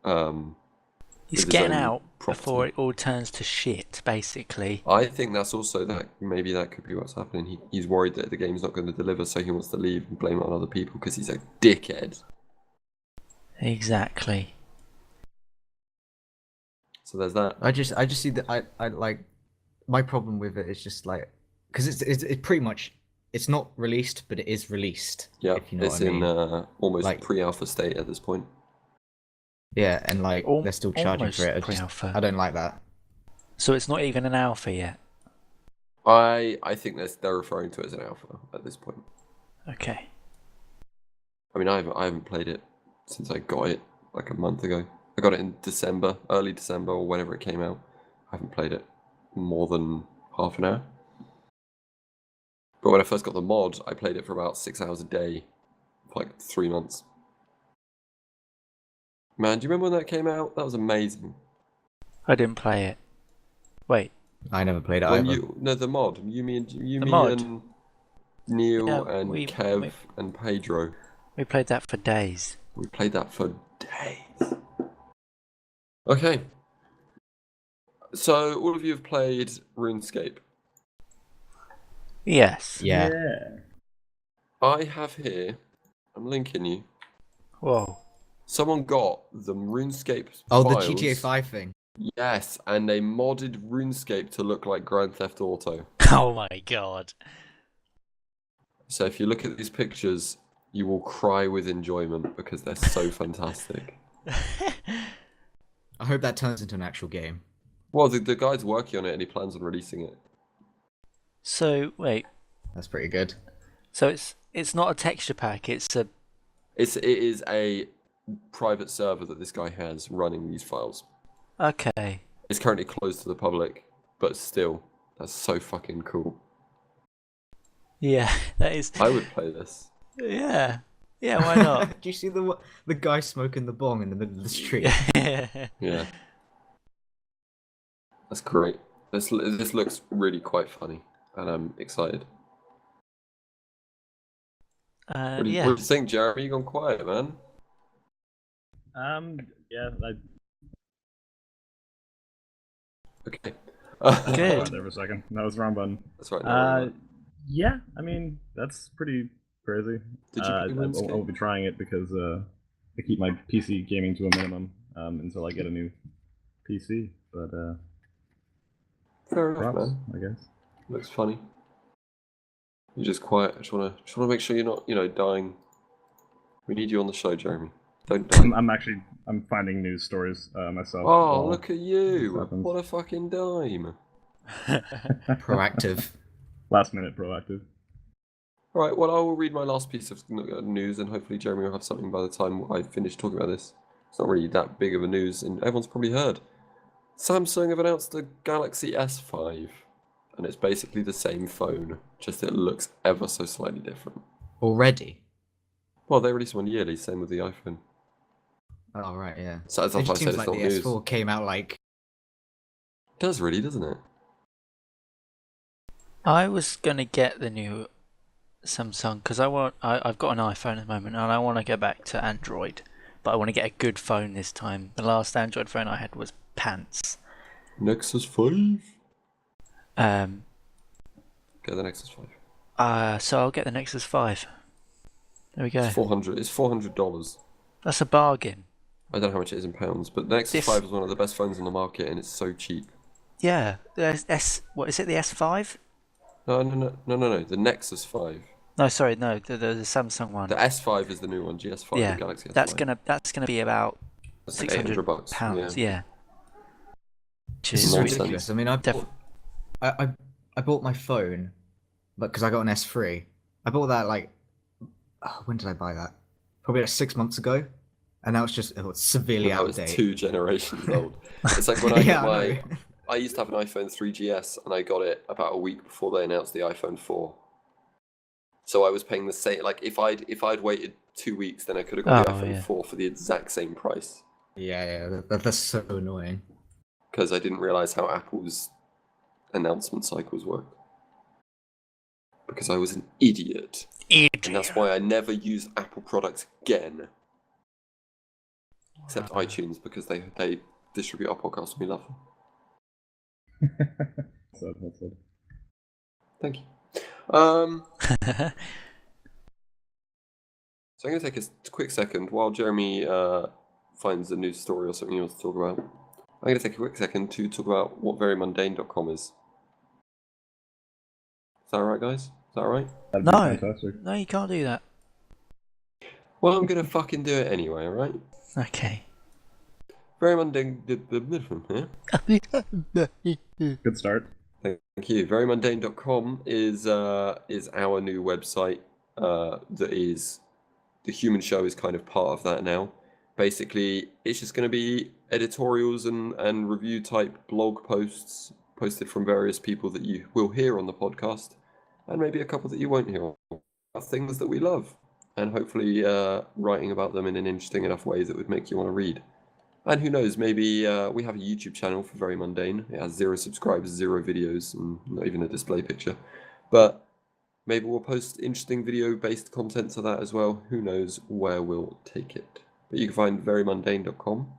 Speaker 2: He's
Speaker 1: with his
Speaker 2: getting
Speaker 1: own
Speaker 2: out
Speaker 1: property.
Speaker 2: before it all turns to shit, basically.
Speaker 1: I think that's also that maybe that could be what's happening. He's worried that the game's not going to deliver, so he wants to leave and blame it on other people because he's a dickhead.
Speaker 2: Exactly.
Speaker 1: So there's that.
Speaker 3: I just see that I like my problem with it is just like because it's pretty much it's not released but it is released.
Speaker 1: Yeah,
Speaker 3: if you know
Speaker 1: it's
Speaker 3: what I mean.
Speaker 1: in almost
Speaker 3: Like-
Speaker 1: pre-alpha state at this point.
Speaker 3: Yeah, and like they're still charging
Speaker 2: Almost
Speaker 3: for it.
Speaker 2: pre-alpha.
Speaker 3: I don't like that.
Speaker 2: So it's not even an alpha yet.
Speaker 1: I think they're referring to it as an alpha at this point.
Speaker 2: Okay.
Speaker 1: I mean, I haven't played it since I got it like a month ago. I got it in December, early December, or whenever it came out. I haven't played it more than half an hour. But when I first got the mod, I played it for about 6 hours a day for like 3 months. Man, do you remember when that came out? That was amazing.
Speaker 2: I didn't play it. Wait,
Speaker 3: I never played it
Speaker 1: When
Speaker 3: either.
Speaker 1: no, the mod. Me
Speaker 2: mod?
Speaker 1: and Neil
Speaker 2: Yeah,
Speaker 1: and Kev and Pedro.
Speaker 2: we played that for days.
Speaker 1: We played that for days. Okay. So all of you have played RuneScape.
Speaker 2: Yes.
Speaker 3: Yeah.
Speaker 1: I have here, I'm linking you.
Speaker 2: Whoa.
Speaker 1: Someone got the RuneScape
Speaker 3: Oh, the
Speaker 1: files.
Speaker 3: GTA 5 thing.
Speaker 1: Yes, and they modded RuneScape to look like Grand Theft Auto.
Speaker 2: Oh my god.
Speaker 1: So if you look at these pictures, you will cry with enjoyment because they're so fantastic.
Speaker 3: I hope that turns into an actual game.
Speaker 1: Well, the guy's working on it and he plans on releasing it.
Speaker 2: So wait.
Speaker 3: That's pretty good.
Speaker 2: So it's not a texture pack. It
Speaker 1: is a private server that this guy has running these files.
Speaker 2: okay.
Speaker 1: It's currently closed to the public, but still, that's so fucking cool.
Speaker 2: Yeah, that is.
Speaker 1: I would play this.
Speaker 2: Yeah. Yeah. Why not?
Speaker 3: Do you see the guy smoking the bong in the middle of the street?
Speaker 1: Yeah. That's great. This looks really quite funny, and I'm excited. What do you think, Jeremy? You gone quiet, man?
Speaker 4: Yeah,
Speaker 1: Okay.
Speaker 2: Good.
Speaker 4: Right there for a second. That was the wrong button.
Speaker 1: That's right. No,
Speaker 4: Yeah, I mean, that's pretty crazy.
Speaker 1: Did you play
Speaker 4: I
Speaker 1: RuneScape?
Speaker 4: won't be trying it because I keep my PC gaming to a minimum until I get a new PC. But
Speaker 1: Fair enough,
Speaker 4: props,
Speaker 1: man.
Speaker 4: I guess.
Speaker 1: Looks funny. You're just quiet. I just wanna make sure you're not, dying. We need you on the show, Jeremy. Don't die.
Speaker 4: I'm finding news stories myself.
Speaker 1: Oh,
Speaker 4: while
Speaker 1: look at
Speaker 4: this
Speaker 1: you!
Speaker 4: happens.
Speaker 1: What a fucking dime!
Speaker 3: Proactive.
Speaker 4: Last minute proactive.
Speaker 1: All right. Well, I will read my last piece of news, and hopefully Jeremy will have something by the time I finish talking about this. It's not really that big of a news, and everyone's probably heard. Samsung have announced the Galaxy S5, and it's basically the same phone, just it looks ever so slightly different.
Speaker 3: Already?
Speaker 1: Well, they release one yearly, same with the iPhone.
Speaker 3: Oh, right, yeah.
Speaker 1: So that's
Speaker 3: It
Speaker 1: why I
Speaker 3: just
Speaker 1: said
Speaker 3: seems
Speaker 1: it's
Speaker 3: like
Speaker 1: not
Speaker 3: the
Speaker 1: news.
Speaker 3: S4 came out like...
Speaker 1: It does really, doesn't it?
Speaker 2: I was gonna get the new Samsung because I've got an iPhone at the moment and I want to go back to Android, but I want to get a good phone this time. The last Android phone I had was pants.
Speaker 1: Nexus 5?
Speaker 2: Um.
Speaker 1: Get the Nexus 5.
Speaker 2: So I'll get the Nexus 5. There we go.
Speaker 1: It's $400.
Speaker 2: That's a bargain.
Speaker 1: I don't know how much it is in pounds, but the Nexus
Speaker 2: This-
Speaker 1: 5 is one of the best phones on the market, and it's so cheap.
Speaker 2: Yeah. The what is it? The S5?
Speaker 1: No. The Nexus 5.
Speaker 2: No, sorry, no. The Samsung one.
Speaker 1: The S5 is the new one. GS5.
Speaker 2: Yeah.
Speaker 1: The Galaxy S5.
Speaker 2: That's gonna be about
Speaker 1: That's like
Speaker 2: £600.
Speaker 1: $800.
Speaker 2: Yeah.
Speaker 3: This is
Speaker 1: Nonsense.
Speaker 3: ridiculous. I mean, I bought my phone, but because I got an S3. I bought that like... when did I buy that? Probably like 6 months ago. And now it's just severely
Speaker 1: That
Speaker 3: out
Speaker 1: was
Speaker 3: of date.
Speaker 1: 2 generations old. It's like when I
Speaker 3: Yeah,
Speaker 1: got
Speaker 3: I
Speaker 1: my...
Speaker 3: know.
Speaker 1: I used to have an iPhone 3GS, and I got it about a week before they announced the iPhone 4. So I was paying the same... Like, if I'd waited 2 weeks, then I could have got the iPhone 4 for the exact same price.
Speaker 3: Yeah, that's so annoying.
Speaker 1: Because I didn't realise how Apple's announcement cycles work. Because I was an idiot. And that's why I never use Apple products again. Except iTunes, because they distribute our podcast and we love them.
Speaker 4: That's it.
Speaker 1: Thank you. So I'm going to take a quick second while Jeremy finds a news story or something he wants to talk about. I'm going to take a quick second to talk about what verymundane.com is. Is that alright, guys? Is that alright?
Speaker 4: That'd be
Speaker 2: No.
Speaker 4: fantastic.
Speaker 2: No, you can't do that.
Speaker 1: Well, I'm going to fucking do it anyway, alright?
Speaker 2: Okay.
Speaker 1: Very mundane.
Speaker 4: Good start.
Speaker 1: Thank you. Verymundane.com is our new website that is the Hewman Show is kind of part of that now. Basically, it's just going to be editorials and review type blog posts posted from various people that you will hear on the podcast, and maybe a couple that you won't hear, about things that we love, and hopefully writing about them in an interesting enough way that would make you want to read. And who knows, maybe we have a YouTube channel for Very Mundane. It has 0 subscribers, 0 videos, and not even a display picture. But maybe we'll post interesting video-based content to that as well. Who knows where we'll take it. But you can find verymundane.com.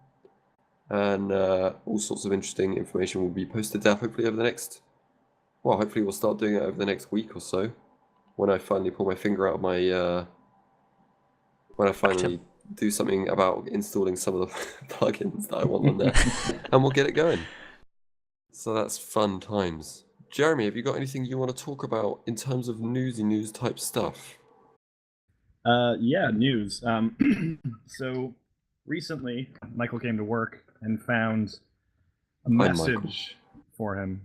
Speaker 1: And all sorts of interesting information will be posted there hopefully over the next... Well, hopefully we'll start doing it over the next week or so. When I finally pull my finger out of my... when I finally do something about installing some of the plugins that I want on there. And we'll get it going. So that's fun times. Jeremy, have you got anything you want to talk about in terms of newsy news type stuff?
Speaker 4: Yeah, news. So recently, Michael came to work and found a message for him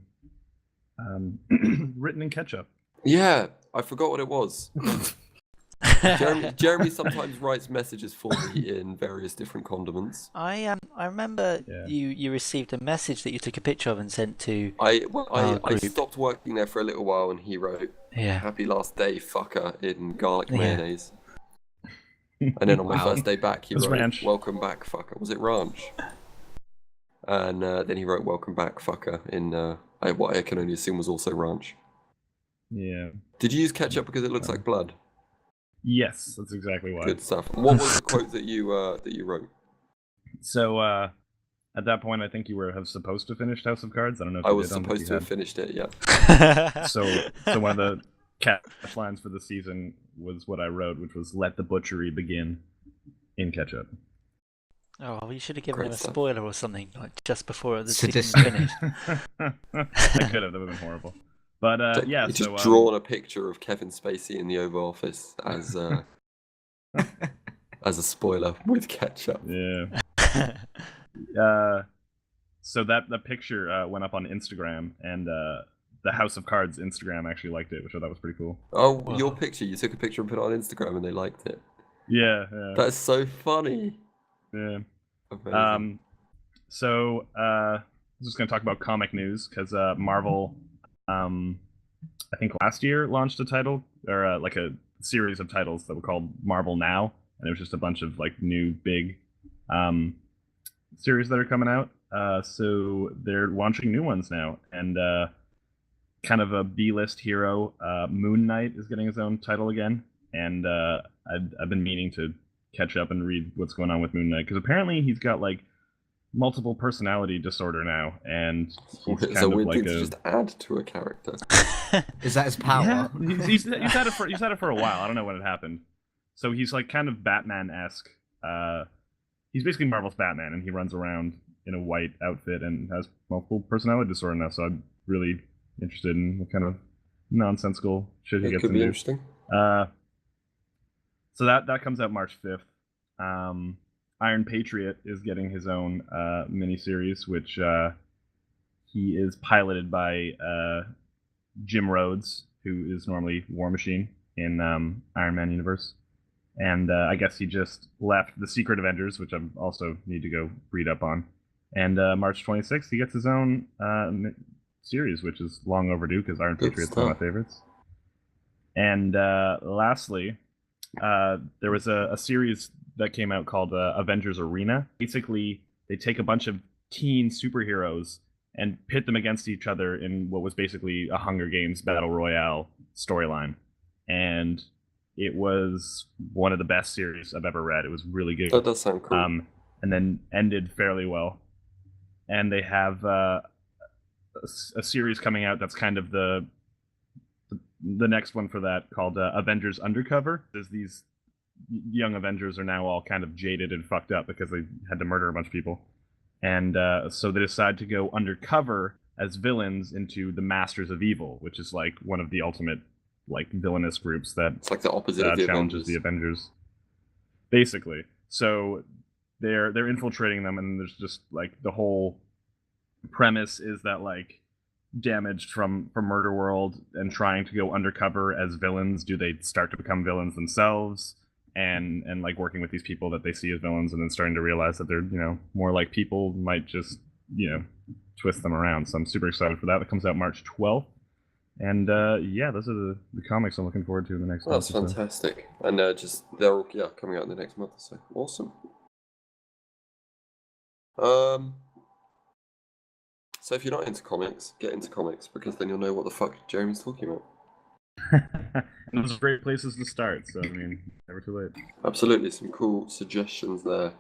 Speaker 4: written in ketchup.
Speaker 1: Yeah, I forgot what it was. Jeremy sometimes writes messages for me in various different condiments.
Speaker 2: I remember you received a message that you took a picture of and sent to
Speaker 1: I
Speaker 2: group.
Speaker 1: stopped working there for a little while, and he wrote "Happy last day, fucker" in garlic mayonnaise. And then on my first day back, he wrote
Speaker 4: ranch.
Speaker 1: "Welcome back, fucker." Was it ranch? And then he wrote "Welcome back, fucker" in what I can only assume was also ranch.
Speaker 4: Yeah.
Speaker 1: Did you use ketchup because it looks like blood?
Speaker 4: Yes, that's exactly why.
Speaker 1: Good stuff. What was the quote that you wrote?
Speaker 4: So at that point, I think you were supposed to finish House of Cards. I don't know if
Speaker 1: I
Speaker 4: you
Speaker 1: was
Speaker 4: did,
Speaker 1: supposed to have finished it. Yeah.
Speaker 4: So one of the catch lines for the season was what I wrote, which was "Let the butchery begin" in ketchup.
Speaker 2: Oh, well, you should have given
Speaker 1: Great
Speaker 2: him a
Speaker 1: stuff.
Speaker 2: spoiler or something, like just before the season's
Speaker 3: Sadistic.
Speaker 2: finished.
Speaker 4: I could have. That would have been horrible. But yeah,
Speaker 1: you
Speaker 4: so
Speaker 1: just drawn a picture of Kevin Spacey in the Oval Office as as a spoiler with ketchup.
Speaker 4: yeah. So that picture went up on Instagram, and the House of Cards Instagram actually liked it, which I thought was pretty cool.
Speaker 1: Oh,
Speaker 2: Wow.
Speaker 1: your picture! You took a picture and put it on Instagram, and they liked it.
Speaker 4: Yeah.
Speaker 1: That's so funny.
Speaker 4: Yeah.
Speaker 1: Amazing.
Speaker 4: So I'm just gonna talk about comic news because Marvel, I think last year launched a title or like a series of titles that were called Marvel Now, and it was just a bunch of like new big series that are coming out. So they're launching new ones now, and kind of a B-list hero, Moon Knight is getting his own title again, and I've been meaning to catch up and read what's going on with Moon Knight because apparently he's got like multiple personality disorder now, and he's
Speaker 1: It's
Speaker 4: kind
Speaker 1: a
Speaker 4: of
Speaker 1: weird
Speaker 4: like
Speaker 1: thing to just add to a character.
Speaker 3: Is that his power?
Speaker 4: Yeah, he's had it for a while. I don't know when it happened. So he's like kind of Batman-esque. He's basically Marvel's Batman, and he runs around in a white outfit and has multiple personality disorder now. So I'm really interested in what kind of nonsensical shit he
Speaker 1: It
Speaker 4: gets
Speaker 1: could be
Speaker 4: into.
Speaker 1: interesting.
Speaker 4: So that comes out March 5th. Iron Patriot is getting his own miniseries, which he is piloted by Jim Rhodes, who is normally War Machine in Iron Man universe. And I guess he just left the Secret Avengers, which I also need to go read up on. And March 26th, he gets his own series, which is long overdue because Iron
Speaker 1: Good
Speaker 4: Patriot's one of my favorites. And lastly, there was a series that came out called Avengers Arena. Basically, they take a bunch of teen superheroes and pit them against each other in what was basically a Hunger Games Battle Royale storyline. And it was one of the best series I've ever read. It was really good.
Speaker 1: That does sound cool.
Speaker 4: And then ended fairly well. And they have a series coming out that's kind of the next one for that called Avengers Undercover. There's these young Avengers are now all kind of jaded and fucked up because they had to murder a bunch of people. And so they decide to go undercover as villains into the Masters of Evil, which is like one of the ultimate like villainous groups that
Speaker 1: It's like the opposite of the
Speaker 4: challenges
Speaker 1: Avengers.
Speaker 4: the Avengers. Basically. So they're infiltrating them, and there's just like the whole premise is that like damaged from Murder World and trying to go undercover as villains, do they start to become villains themselves? and like working with these people that they see as villains, and then starting to realize that they're more like people, might just twist them around. So I'm super excited for that. It comes out March 12th, and yeah, those are the comics I'm looking forward to in the next month.
Speaker 1: That's fantastic, and they're all coming out in the next month or so. Awesome. So if you're not into comics, get into comics, because then you'll know what the fuck Jeremy's talking about.
Speaker 4: And those are great places to start. So I mean, never too late.
Speaker 1: Absolutely, some cool suggestions there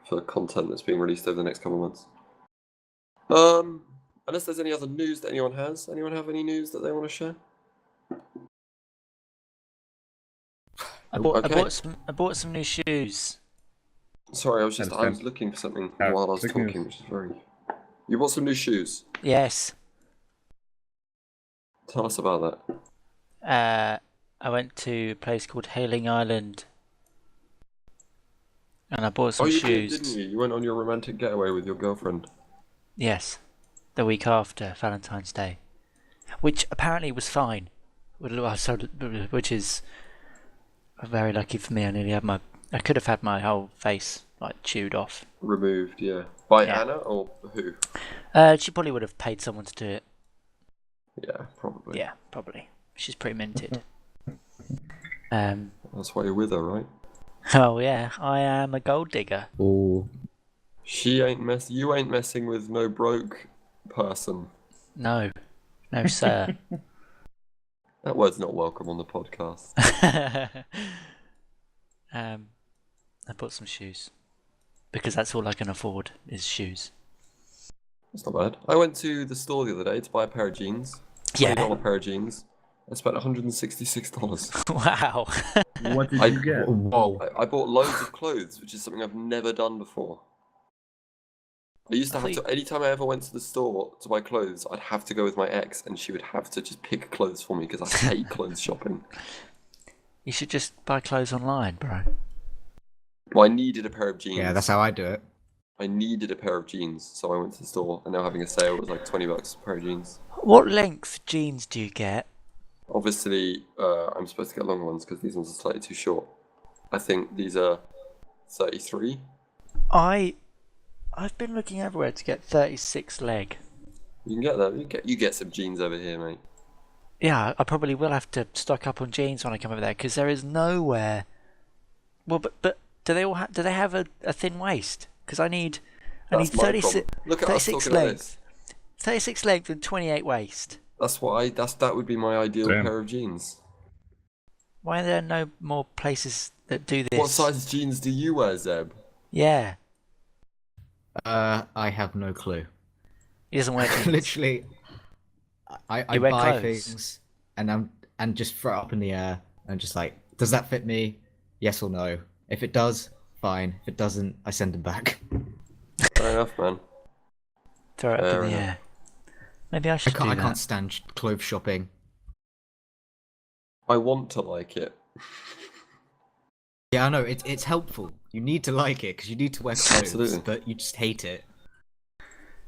Speaker 1: for content that's being released over the next couple of months. Unless there's any other news that anyone has. Anyone have any news that they want to share?
Speaker 2: I bought some new shoes.
Speaker 1: Sorry, I was looking for something while I was talking, which is very. You bought some new shoes.
Speaker 2: Yes.
Speaker 1: Tell us about that.
Speaker 2: I went to a place called Hailing Island, and I bought some shoes.
Speaker 1: Didn't you? You went on your romantic getaway with your girlfriend.
Speaker 2: Yes, the week after Valentine's Day, which apparently was fine. Which is very lucky for me. I could have had my whole face like chewed off.
Speaker 1: Removed, yeah. By Anna or who?
Speaker 2: She probably would have paid someone to do it.
Speaker 1: Yeah, probably.
Speaker 2: Yeah, probably. She's pretty minted.
Speaker 1: That's why you're with her, right?
Speaker 2: Oh yeah, I am a gold digger.
Speaker 3: Oh.
Speaker 1: You ain't messing with no broke person.
Speaker 2: No, sir.
Speaker 1: That word's not welcome on the podcast.
Speaker 2: I bought some shoes because that's all I can afford is shoes.
Speaker 1: That's not bad. I went to the store the other day to buy a pair of jeans. $20 pair of jeans. I spent $166.
Speaker 2: Wow.
Speaker 4: What did you get?
Speaker 3: Whoa.
Speaker 1: I bought loads of clothes, which is something I've never done before. I used to have to, anytime I ever went to the store to buy clothes, I'd have to go with my ex, and she would have to just pick clothes for me because I hate clothes shopping.
Speaker 2: You should just buy clothes online, bro.
Speaker 1: Well, I needed a pair of jeans.
Speaker 3: Yeah, that's how I do it.
Speaker 1: I needed a pair of jeans, so I went to the store, and now having a sale, it was like $20 a pair of jeans.
Speaker 2: What length jeans do you get?
Speaker 1: Obviously, I'm supposed to get long ones because these ones are slightly too short. I think these are 33.
Speaker 2: I've been looking everywhere to get 36 leg.
Speaker 1: You can get that. You get some jeans over here, mate.
Speaker 2: Yeah, I probably will have to stock up on jeans when I come over there because there is nowhere. Well, but do they all do they have a thin waist? Because I need 36.
Speaker 1: Look at us
Speaker 2: 36
Speaker 1: talking about
Speaker 2: length.
Speaker 1: this.
Speaker 2: 36 length and 28 waist.
Speaker 1: That would be my ideal
Speaker 4: Damn.
Speaker 1: pair of jeans.
Speaker 2: Why are there no more places that do this?
Speaker 1: What size jeans do you wear, Zeb?
Speaker 2: Yeah,
Speaker 3: I have no clue.
Speaker 2: he doesn't wear jeans.
Speaker 3: Literally, I
Speaker 2: wear
Speaker 3: buy
Speaker 2: clothes?
Speaker 3: things and just throw it up in the air and just like, does that fit me? Yes or no. If it does, fine. If it doesn't, I send them back.
Speaker 1: Fair enough, man.
Speaker 2: Throw it up
Speaker 1: Fair
Speaker 2: in the
Speaker 1: enough.
Speaker 2: air. Maybe I should do
Speaker 3: I
Speaker 2: that.
Speaker 3: can't stand clothes shopping.
Speaker 1: I want to like it.
Speaker 3: Yeah, I know it's helpful. You need to like it because you need to wear clothes,
Speaker 1: Absolutely.
Speaker 3: but you just hate it.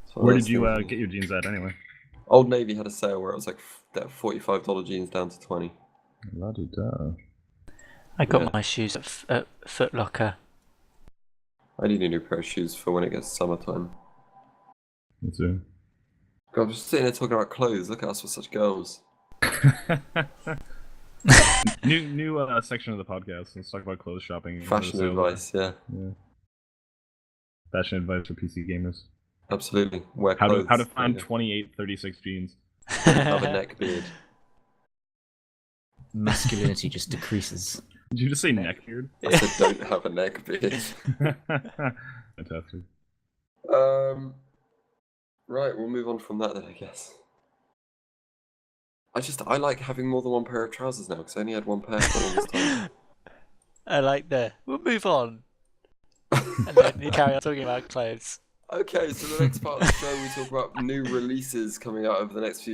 Speaker 1: So
Speaker 4: Where
Speaker 1: that's
Speaker 4: did you
Speaker 1: thinking.
Speaker 4: get your jeans at anyway?
Speaker 1: Old Navy had a sale where it was like that $45 jeans down to 20.
Speaker 4: La-di-da.
Speaker 2: I got
Speaker 1: Yeah.
Speaker 2: my shoes at Foot Locker.
Speaker 1: I need a new pair of shoes for when it gets summertime.
Speaker 4: Me too.
Speaker 1: God, I'm just sitting there talking about clothes. Look at us, we're such girls.
Speaker 4: new section of the podcast. Let's talk about clothes shopping.
Speaker 1: Fashion advice, yeah.
Speaker 4: Yeah. Fashion advice for PC gamers.
Speaker 1: Absolutely. Wear
Speaker 4: How
Speaker 1: clothes.
Speaker 4: to find
Speaker 1: Yeah.
Speaker 4: 28-36 jeans.
Speaker 1: Have a neck beard.
Speaker 3: Masculinity just decreases.
Speaker 4: Did you just say neckbeard?
Speaker 1: I said don't have a neck beard.
Speaker 4: Fantastic.
Speaker 1: Right, we'll move on from that then, I guess. I like having more than one pair of trousers now because I only had one pair for all this time.
Speaker 2: I like that. We'll move on. And then you carry on talking about clothes.
Speaker 1: Okay, so the next part of the show we talk about new releases coming out over the next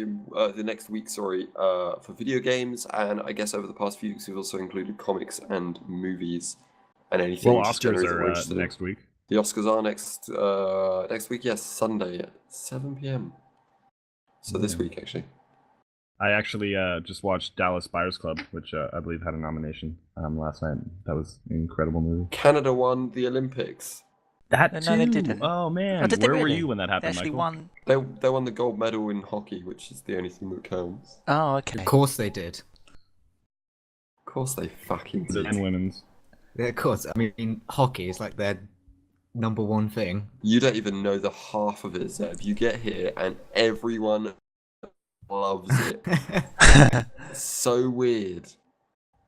Speaker 1: week, for video games, and I guess over the past few weeks we've also included comics and movies and anything.
Speaker 4: Well,
Speaker 1: just
Speaker 4: Oscars
Speaker 1: generally that we're
Speaker 4: are
Speaker 1: interested in.
Speaker 4: next week.
Speaker 1: The Oscars are next week, yes, Sunday at 7 p.m. So this week actually.
Speaker 4: I actually just watched Dallas Buyers Club, which I believe had a nomination last night. That was an incredible movie.
Speaker 1: Canada won the Olympics.
Speaker 4: That
Speaker 2: No,
Speaker 4: too.
Speaker 2: they didn't.
Speaker 4: Oh man,
Speaker 2: Oh, did they
Speaker 4: where were
Speaker 2: really?
Speaker 4: you when that
Speaker 2: They
Speaker 4: happened,
Speaker 2: actually
Speaker 4: Michael?
Speaker 2: won.
Speaker 1: They won the gold medal in hockey, which is the only thing that counts.
Speaker 2: Oh,
Speaker 3: Of
Speaker 2: okay.
Speaker 3: course they did.
Speaker 1: Of course they fucking
Speaker 4: And
Speaker 1: did.
Speaker 4: women's.
Speaker 3: Yeah, of course. I mean, hockey is like their number one thing.
Speaker 1: You don't even know the half of it, Zeb. You get here and everyone loves it. It's so weird.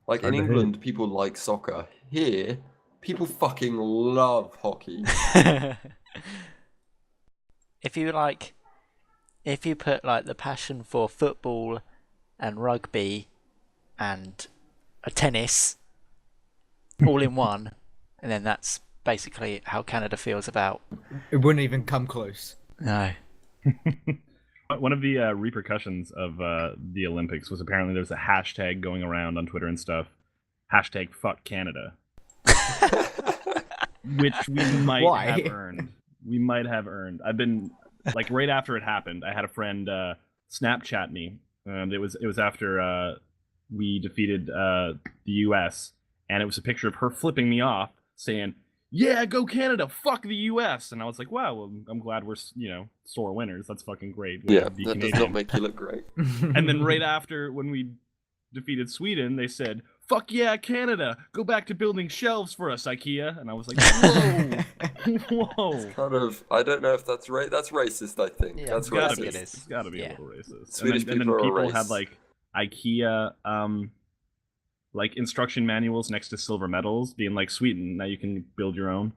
Speaker 1: Like in
Speaker 4: Hard to hate.
Speaker 1: England, people like soccer. Here, people fucking love hockey.
Speaker 2: if you put like the passion for football and rugby and a tennis all in one, and then that's basically how Canada feels about.
Speaker 3: It wouldn't even come close.
Speaker 2: No.
Speaker 4: One of the repercussions of the Olympics was apparently there's a hashtag going around on Twitter and stuff. Hashtag fuck Canada. Which we might
Speaker 3: Why?
Speaker 4: have earned. We might have earned. I've been like right after it happened, I had a friend Snapchat me. It was after we defeated the US, and it was a picture of her flipping me off saying, "Yeah, go Canada, fuck the US." And I was like, wow, well, I'm glad we're, sore winners. That's fucking great. Way
Speaker 1: Yeah,
Speaker 4: to be
Speaker 1: that does
Speaker 4: Canadian.
Speaker 1: not make you look great.
Speaker 4: And then right after, when we defeated Sweden, they said, "Fuck yeah, Canada! Go back to building shelves for us, IKEA." And I was like, whoa, whoa.
Speaker 1: Kind of, I don't know if that's right. That's racist, I think.
Speaker 2: Yeah,
Speaker 1: That's
Speaker 2: it's gotta
Speaker 1: racist.
Speaker 2: be.
Speaker 4: It's
Speaker 2: It is.
Speaker 4: gotta be
Speaker 2: Yeah.
Speaker 4: a little racist.
Speaker 1: Swedish
Speaker 4: and then
Speaker 1: people are a
Speaker 4: people
Speaker 1: race.
Speaker 4: had like IKEA like instruction manuals next to silver medals, being like, Sweden, now you can build your own.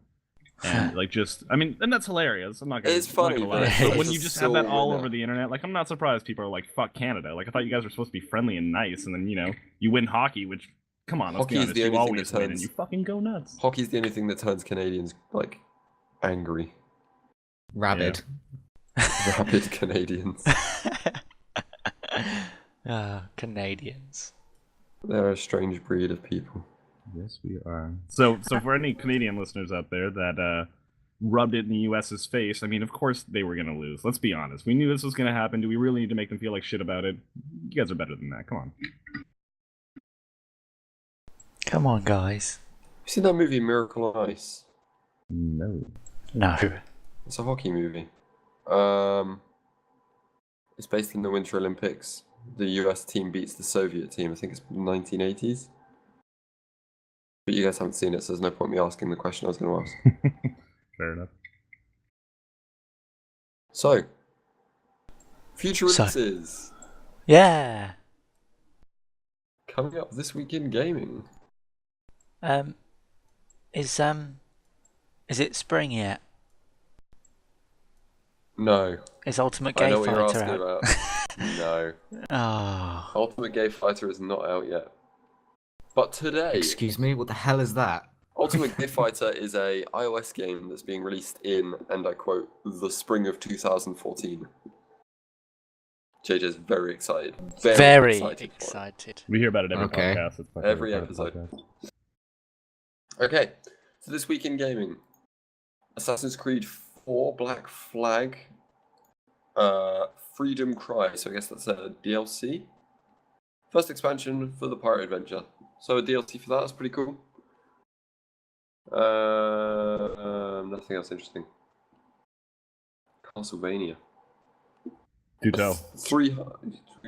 Speaker 4: And like and that's hilarious. I'm not gonna.
Speaker 1: It's
Speaker 4: I'm
Speaker 1: funny,
Speaker 4: not
Speaker 1: but
Speaker 4: gonna lie.
Speaker 2: it's
Speaker 4: But
Speaker 2: like
Speaker 4: when
Speaker 1: a
Speaker 4: you just have that
Speaker 1: sore
Speaker 4: all
Speaker 1: winner.
Speaker 4: over the internet, like I'm not surprised people are like, "Fuck Canada." Like I thought you guys were supposed to be friendly and nice, and then you win hockey, which come on, let's
Speaker 1: Hockey
Speaker 4: be
Speaker 1: is
Speaker 4: honest,
Speaker 1: the
Speaker 4: you
Speaker 1: only thing
Speaker 4: always
Speaker 1: that
Speaker 4: win, and
Speaker 1: turns-
Speaker 4: you fucking go nuts.
Speaker 1: Hockey's the only thing that turns Canadians, like, angry.
Speaker 3: Rabid.
Speaker 1: Rabid Canadians.
Speaker 2: Canadians.
Speaker 1: They're a strange breed of people.
Speaker 4: Yes, we are. So for any Canadian listeners out there that rubbed it in the US's face, I mean, of course they were gonna lose. Let's be honest. We knew this was gonna happen. Do we really need to make them feel like shit about it? You guys are better than that. Come on.
Speaker 2: Come on, guys.
Speaker 1: You seen that movie Miracle on Ice?
Speaker 4: No.
Speaker 2: No.
Speaker 1: It's a hockey movie. It's based in the Winter Olympics. The US team beats the Soviet team. I think it's 1980s. But you guys haven't seen it, so there's no point me asking the question I was going to ask.
Speaker 4: Fair enough.
Speaker 1: So, future
Speaker 2: So-
Speaker 1: releases
Speaker 2: Yeah.
Speaker 1: coming up this week in gaming.
Speaker 2: Is it spring yet?
Speaker 1: No,
Speaker 2: Is Ultimate
Speaker 1: I
Speaker 2: Gay
Speaker 1: know what you're
Speaker 2: Fighter
Speaker 1: asking
Speaker 2: out?
Speaker 1: about. No,
Speaker 2: Oh.
Speaker 1: Ultimate Gay Fighter is not out yet. But today,
Speaker 3: Excuse me, what the hell is that?
Speaker 1: Ultimate Gay Fighter is a iOS game that's being released in, and I quote, the spring of 2014. JJ's very excited.
Speaker 2: Very
Speaker 1: excited. for it.
Speaker 2: excited.
Speaker 4: We hear about it every
Speaker 3: Okay.
Speaker 4: podcast. It's my favorite
Speaker 1: Every
Speaker 4: part of the
Speaker 1: episode.
Speaker 4: podcast.
Speaker 1: Okay, so this week in gaming, Assassin's Creed 4 Black Flag, Freedom Cry, so I guess that's a DLC. First expansion for the Pirate Adventure. So a DLC for that, that's pretty cool. Nothing else interesting. Castlevania.
Speaker 4: Do tell.
Speaker 1: You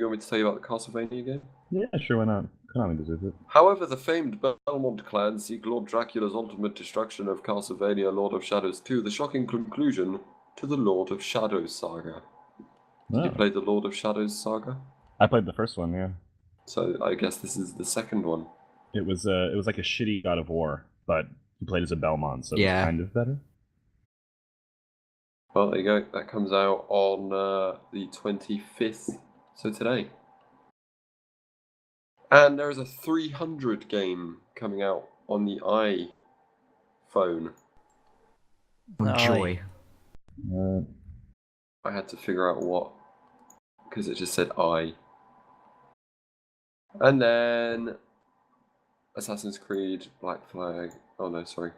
Speaker 1: want me to tell you about the Castlevania game?
Speaker 4: Yeah, sure, why not? Konami deserves it.
Speaker 1: However, the famed Belmont clan seek Lord Dracula's ultimate destruction of Castlevania Lord of Shadows 2, the shocking conclusion to the Lord of Shadows saga. Did you
Speaker 4: Oh.
Speaker 1: play the Lord of Shadows saga?
Speaker 4: I played the first one, yeah.
Speaker 1: So I guess this is the second one.
Speaker 4: It was like a shitty God of War, but you played as a Belmont, so it
Speaker 3: Yeah.
Speaker 4: was kind of better.
Speaker 1: Well, there you go. That comes out on the 25th, so today. And there is a 300 game coming out on the iPhone.
Speaker 3: Oh,
Speaker 2: Aye.
Speaker 3: joy.
Speaker 1: I had to figure out what, because it just said I. And then Assassin's Creed, Black Flag. Oh no, sorry.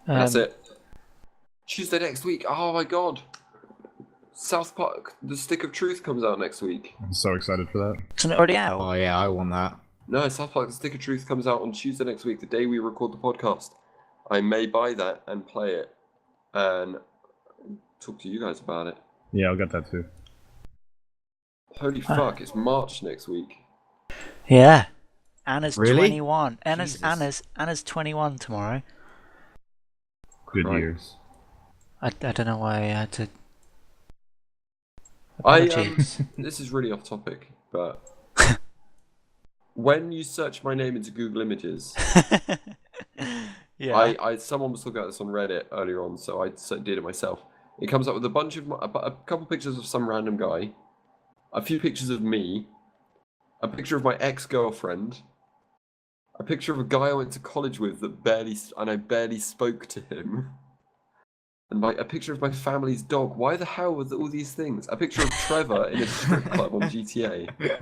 Speaker 1: That's it. Tuesday next week. Oh my god. South Park: The Stick of Truth comes out next week.
Speaker 4: I'm so excited for that.
Speaker 2: Isn't it already out?
Speaker 3: Oh yeah, I want that.
Speaker 1: No, South Park: The Stick of Truth comes out on Tuesday next week, the day we record the podcast. I may buy that and play it, and talk to you guys about it.
Speaker 4: Yeah, I'll get that too.
Speaker 1: Holy fuck! It's March next week.
Speaker 2: Yeah. Anna's
Speaker 3: Really?
Speaker 2: 21.
Speaker 3: Jesus.
Speaker 2: Anna's 21 tomorrow.
Speaker 4: Good
Speaker 1: Christ.
Speaker 4: years.
Speaker 2: I don't know why I had to.
Speaker 1: I
Speaker 2: Apologies.
Speaker 1: This is really off topic, but when you search my name into Google Images,
Speaker 2: Yeah.
Speaker 1: I someone was talking about this on Reddit earlier on, so I did it myself. It comes up with a bunch of a couple pictures of some random guy, a few pictures of me, a picture of my ex-girlfriend, a picture of a guy I went to college with I barely spoke to him, and like a picture of my family's dog. Why the hell were all these things? A picture of Trevor in a strip club on GTA,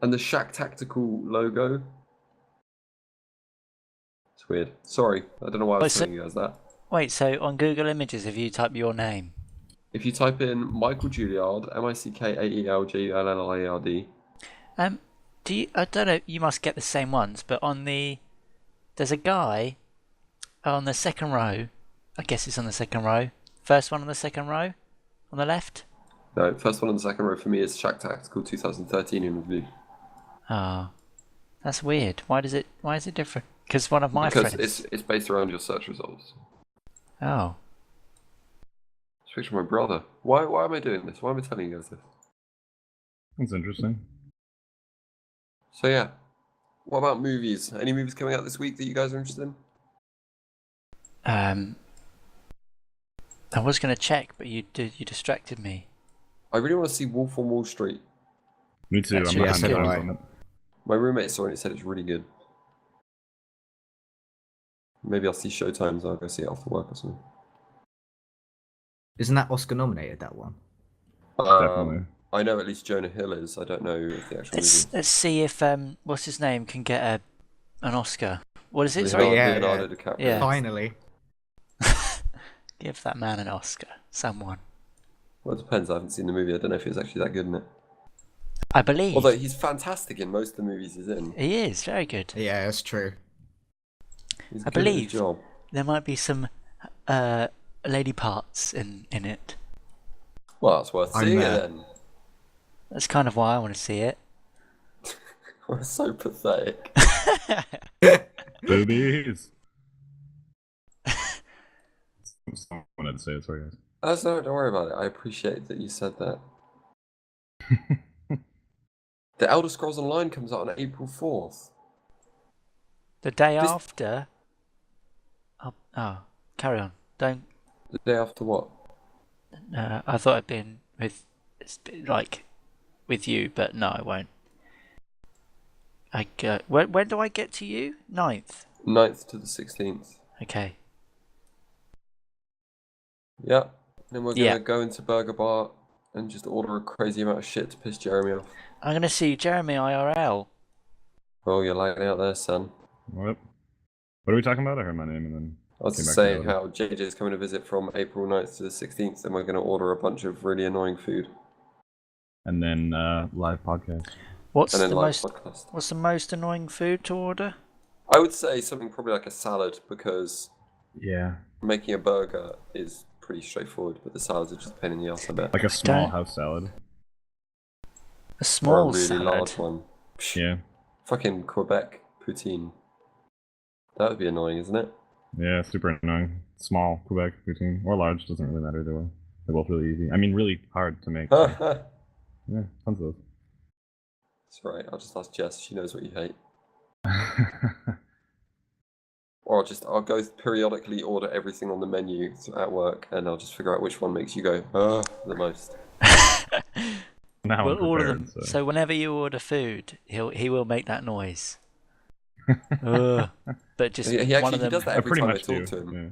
Speaker 1: and the Shack Tactical logo. It's weird. Sorry, I don't know why I was
Speaker 2: Wait,
Speaker 1: telling you guys that.
Speaker 2: Wait, so on Google Images, if you type your name,
Speaker 1: If you type in Michael Juilliard, MichaelLiard,
Speaker 2: do you? I don't know. You must get the same ones, but there's a guy on the second row. I guess it's on the second row. First one on the second row, on the left.
Speaker 1: no, first one on the second row for me is Shack Tactical 2013 in review.
Speaker 2: Oh, that's weird. Why is it different? Because one of my
Speaker 1: Because
Speaker 2: friends.
Speaker 1: it's based around your search results.
Speaker 2: Oh,
Speaker 1: It's a picture of my brother. Why am I doing this? Why am I telling you guys this?
Speaker 4: That's interesting.
Speaker 1: So yeah, what about movies? Any movies coming out this week that you guys are interested in?
Speaker 2: I was gonna check, but you distracted me.
Speaker 1: I really want to see Wolf on Wall Street.
Speaker 4: Me too.
Speaker 2: That's
Speaker 4: I'm
Speaker 2: really
Speaker 4: not
Speaker 3: good.
Speaker 4: gonna
Speaker 3: Right.
Speaker 4: on it.
Speaker 1: My roommate saw it and said it's really good. Maybe I'll see Showtimes. I'll go see it after work or something.
Speaker 3: Isn't that Oscar nominated, that one?
Speaker 4: Definitely.
Speaker 1: I know at least Jonah Hill is. I don't know if the actual
Speaker 2: Let's see if what's his name can get an Oscar. What is it?
Speaker 1: movie.
Speaker 2: Sorry.
Speaker 1: Leonardo DiCaprio.
Speaker 2: Yeah.
Speaker 3: Finally.
Speaker 2: Give that man an Oscar. Someone.
Speaker 1: Well, it depends. I haven't seen the movie. I don't know if it's actually that good in it.
Speaker 2: I believe.
Speaker 1: Although he's fantastic in most of the movies he's in.
Speaker 2: He is very good.
Speaker 3: Yeah, that's true.
Speaker 1: He's
Speaker 2: I
Speaker 1: good at
Speaker 2: believe.
Speaker 1: his job.
Speaker 2: There might be some lady parts in it.
Speaker 1: Well, it's worth
Speaker 3: I'm
Speaker 1: seeing it
Speaker 3: there.
Speaker 1: then.
Speaker 2: That's kind of why I want to see it.
Speaker 1: We're so pathetic.
Speaker 4: Boobies. Someone had to say it. Sorry, guys.
Speaker 1: Don't worry about it. I appreciate that you said that. The Elder Scrolls Online comes out on April 4th.
Speaker 2: The day
Speaker 1: This-
Speaker 2: after. Oh, carry on. Don't.
Speaker 1: The day after what?
Speaker 2: I thought I'd been with you, but no, I won't. When do I get to you? 9th.
Speaker 1: 9th to the 16th.
Speaker 2: Okay.
Speaker 1: Yeah. Then we're
Speaker 2: Yeah.
Speaker 1: gonna go into Burger Bar and just order a crazy amount of shit to piss Jeremy off.
Speaker 2: I'm gonna see Jeremy IRL.
Speaker 1: Oh, you're lighting out there, son.
Speaker 4: What? What are we talking about? I heard my name and then.
Speaker 1: I was
Speaker 4: Came
Speaker 1: just
Speaker 4: back to
Speaker 1: saying
Speaker 4: the
Speaker 1: how JJ's coming to visit from April 9th to the 16th, and we're going to order a bunch of really annoying food.
Speaker 4: And then live podcast.
Speaker 2: What's
Speaker 1: And then
Speaker 2: the
Speaker 1: live
Speaker 2: most?
Speaker 1: podcast.
Speaker 2: What's the most annoying food to order?
Speaker 1: I would say something probably like a salad, because
Speaker 4: Yeah.
Speaker 1: making a burger is pretty straightforward, but the salads are just a pain in the ass, I bet.
Speaker 4: Like a small
Speaker 2: don't-
Speaker 4: house salad.
Speaker 2: A
Speaker 1: Or
Speaker 2: small
Speaker 1: a really
Speaker 2: salad.
Speaker 1: large one.
Speaker 4: Yeah.
Speaker 1: Fucking Quebec poutine. That would be annoying, isn't it?
Speaker 4: Yeah, super annoying. Small Quebec routine or large doesn't really matter either way. They're both really easy. I mean, really hard to make.
Speaker 1: That's
Speaker 4: Yeah, tons of
Speaker 1: right, I'll just ask Jess, she knows what you hate.
Speaker 4: those.
Speaker 1: Or I'll go periodically order everything on the menu at work, and I'll just figure out which one makes you go, the most.
Speaker 4: Now
Speaker 2: Well,
Speaker 4: I'm
Speaker 2: all of
Speaker 4: prepared,
Speaker 2: them. So whenever you order food, he will make that noise. Ugh. But just
Speaker 1: He
Speaker 2: one
Speaker 1: actually
Speaker 2: of them.
Speaker 1: does that
Speaker 4: I
Speaker 1: every
Speaker 4: pretty
Speaker 1: time I
Speaker 4: much
Speaker 1: talk
Speaker 4: do.
Speaker 1: to him.
Speaker 4: Yeah.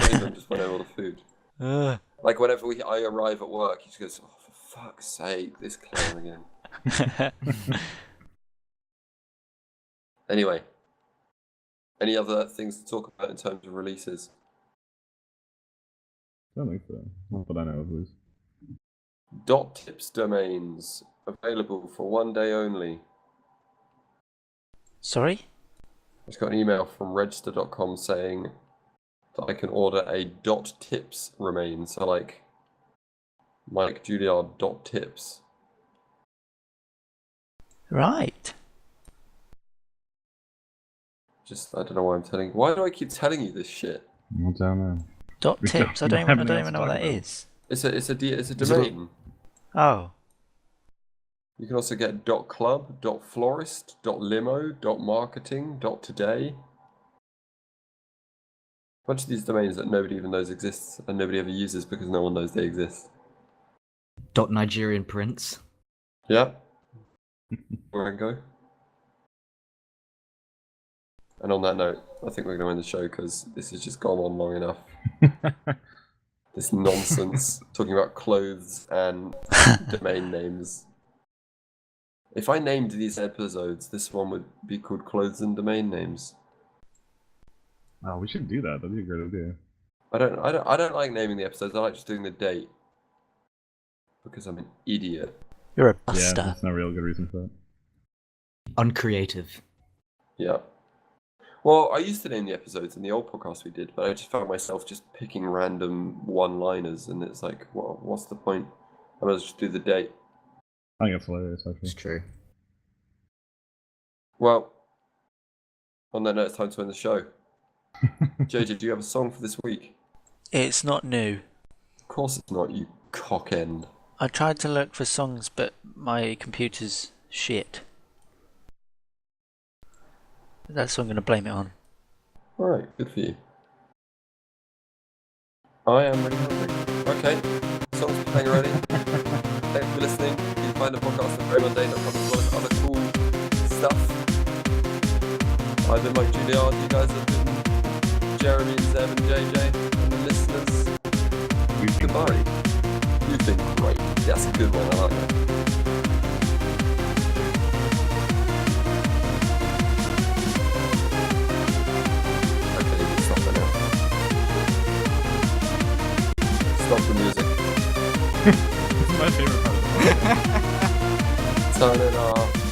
Speaker 1: Not even just when I order food.
Speaker 2: Ugh.
Speaker 1: Like whenever I arrive at work, he just goes, "Oh, for fuck's sake, this clown again." Anyway, any other things to talk about in terms of releases?
Speaker 4: Don't think so. Not that I know of, at least.
Speaker 1: .tips domains available for 1 day only.
Speaker 2: Sorry?
Speaker 1: I just got an email from register.com saying that I can order a .tips remain. So like Mike Juilliard .tips.
Speaker 2: Right.
Speaker 1: Just I don't know why I'm telling. Why do I keep telling you this shit?
Speaker 4: I don't know.
Speaker 2: Dot
Speaker 4: We
Speaker 2: tips. I
Speaker 4: don't
Speaker 2: don't
Speaker 4: have
Speaker 2: even
Speaker 4: anything
Speaker 2: know what
Speaker 4: else to
Speaker 2: that
Speaker 4: talk
Speaker 2: is.
Speaker 1: It's a
Speaker 3: it-
Speaker 1: domain.
Speaker 2: Oh.
Speaker 1: You can also get .club, .florist, .limo, .marketing, .today. A bunch of these domains that nobody even knows exists and nobody ever uses because no one knows they exist.
Speaker 3: Nigerian prince.
Speaker 1: Yeah. Go. And on that note, I think we're going to end the show because this has just gone on long enough. This nonsense talking about clothes and domain names. If I named these episodes, this one would be called Clothes and Domain Names.
Speaker 4: Oh, we should do that. That'd be a great idea.
Speaker 1: I don't like naming the episodes. I like just doing the date because I'm an idiot.
Speaker 2: You're a
Speaker 4: Yeah,
Speaker 2: buster.
Speaker 4: that's no real good reason for that.
Speaker 3: Uncreative.
Speaker 1: Yeah. Well, I used to name the episodes in the old podcast we did, but I just found myself just picking random one-liners, and it's like, well, what's the point? I might as well just do the date.
Speaker 4: I think that's hilarious, actually.
Speaker 3: It's true.
Speaker 1: Well, on that note, it's time to end the show. JJ, do you have a song for this week?
Speaker 2: It's not new.
Speaker 1: Of course it's not, you cock end.
Speaker 2: I tried to look for songs, but my computer's shit. That's what I'm going to blame it on.
Speaker 1: Alright, good for you. I am really hungry. Okay, song's playing already. Thanks for listening. You can find the podcast at greymonday.com as well as other cool stuff. I've been Mike Juilliard, you guys have been Jeremy and Zeb and JJ, and the listeners.
Speaker 4: You've been
Speaker 1: Goodbye.
Speaker 4: great.
Speaker 1: You've been great. That's a good one, I like that. Okay, you can stop it now. Stop the music.
Speaker 4: This is my favorite part of the podcast.
Speaker 1: Turn it off.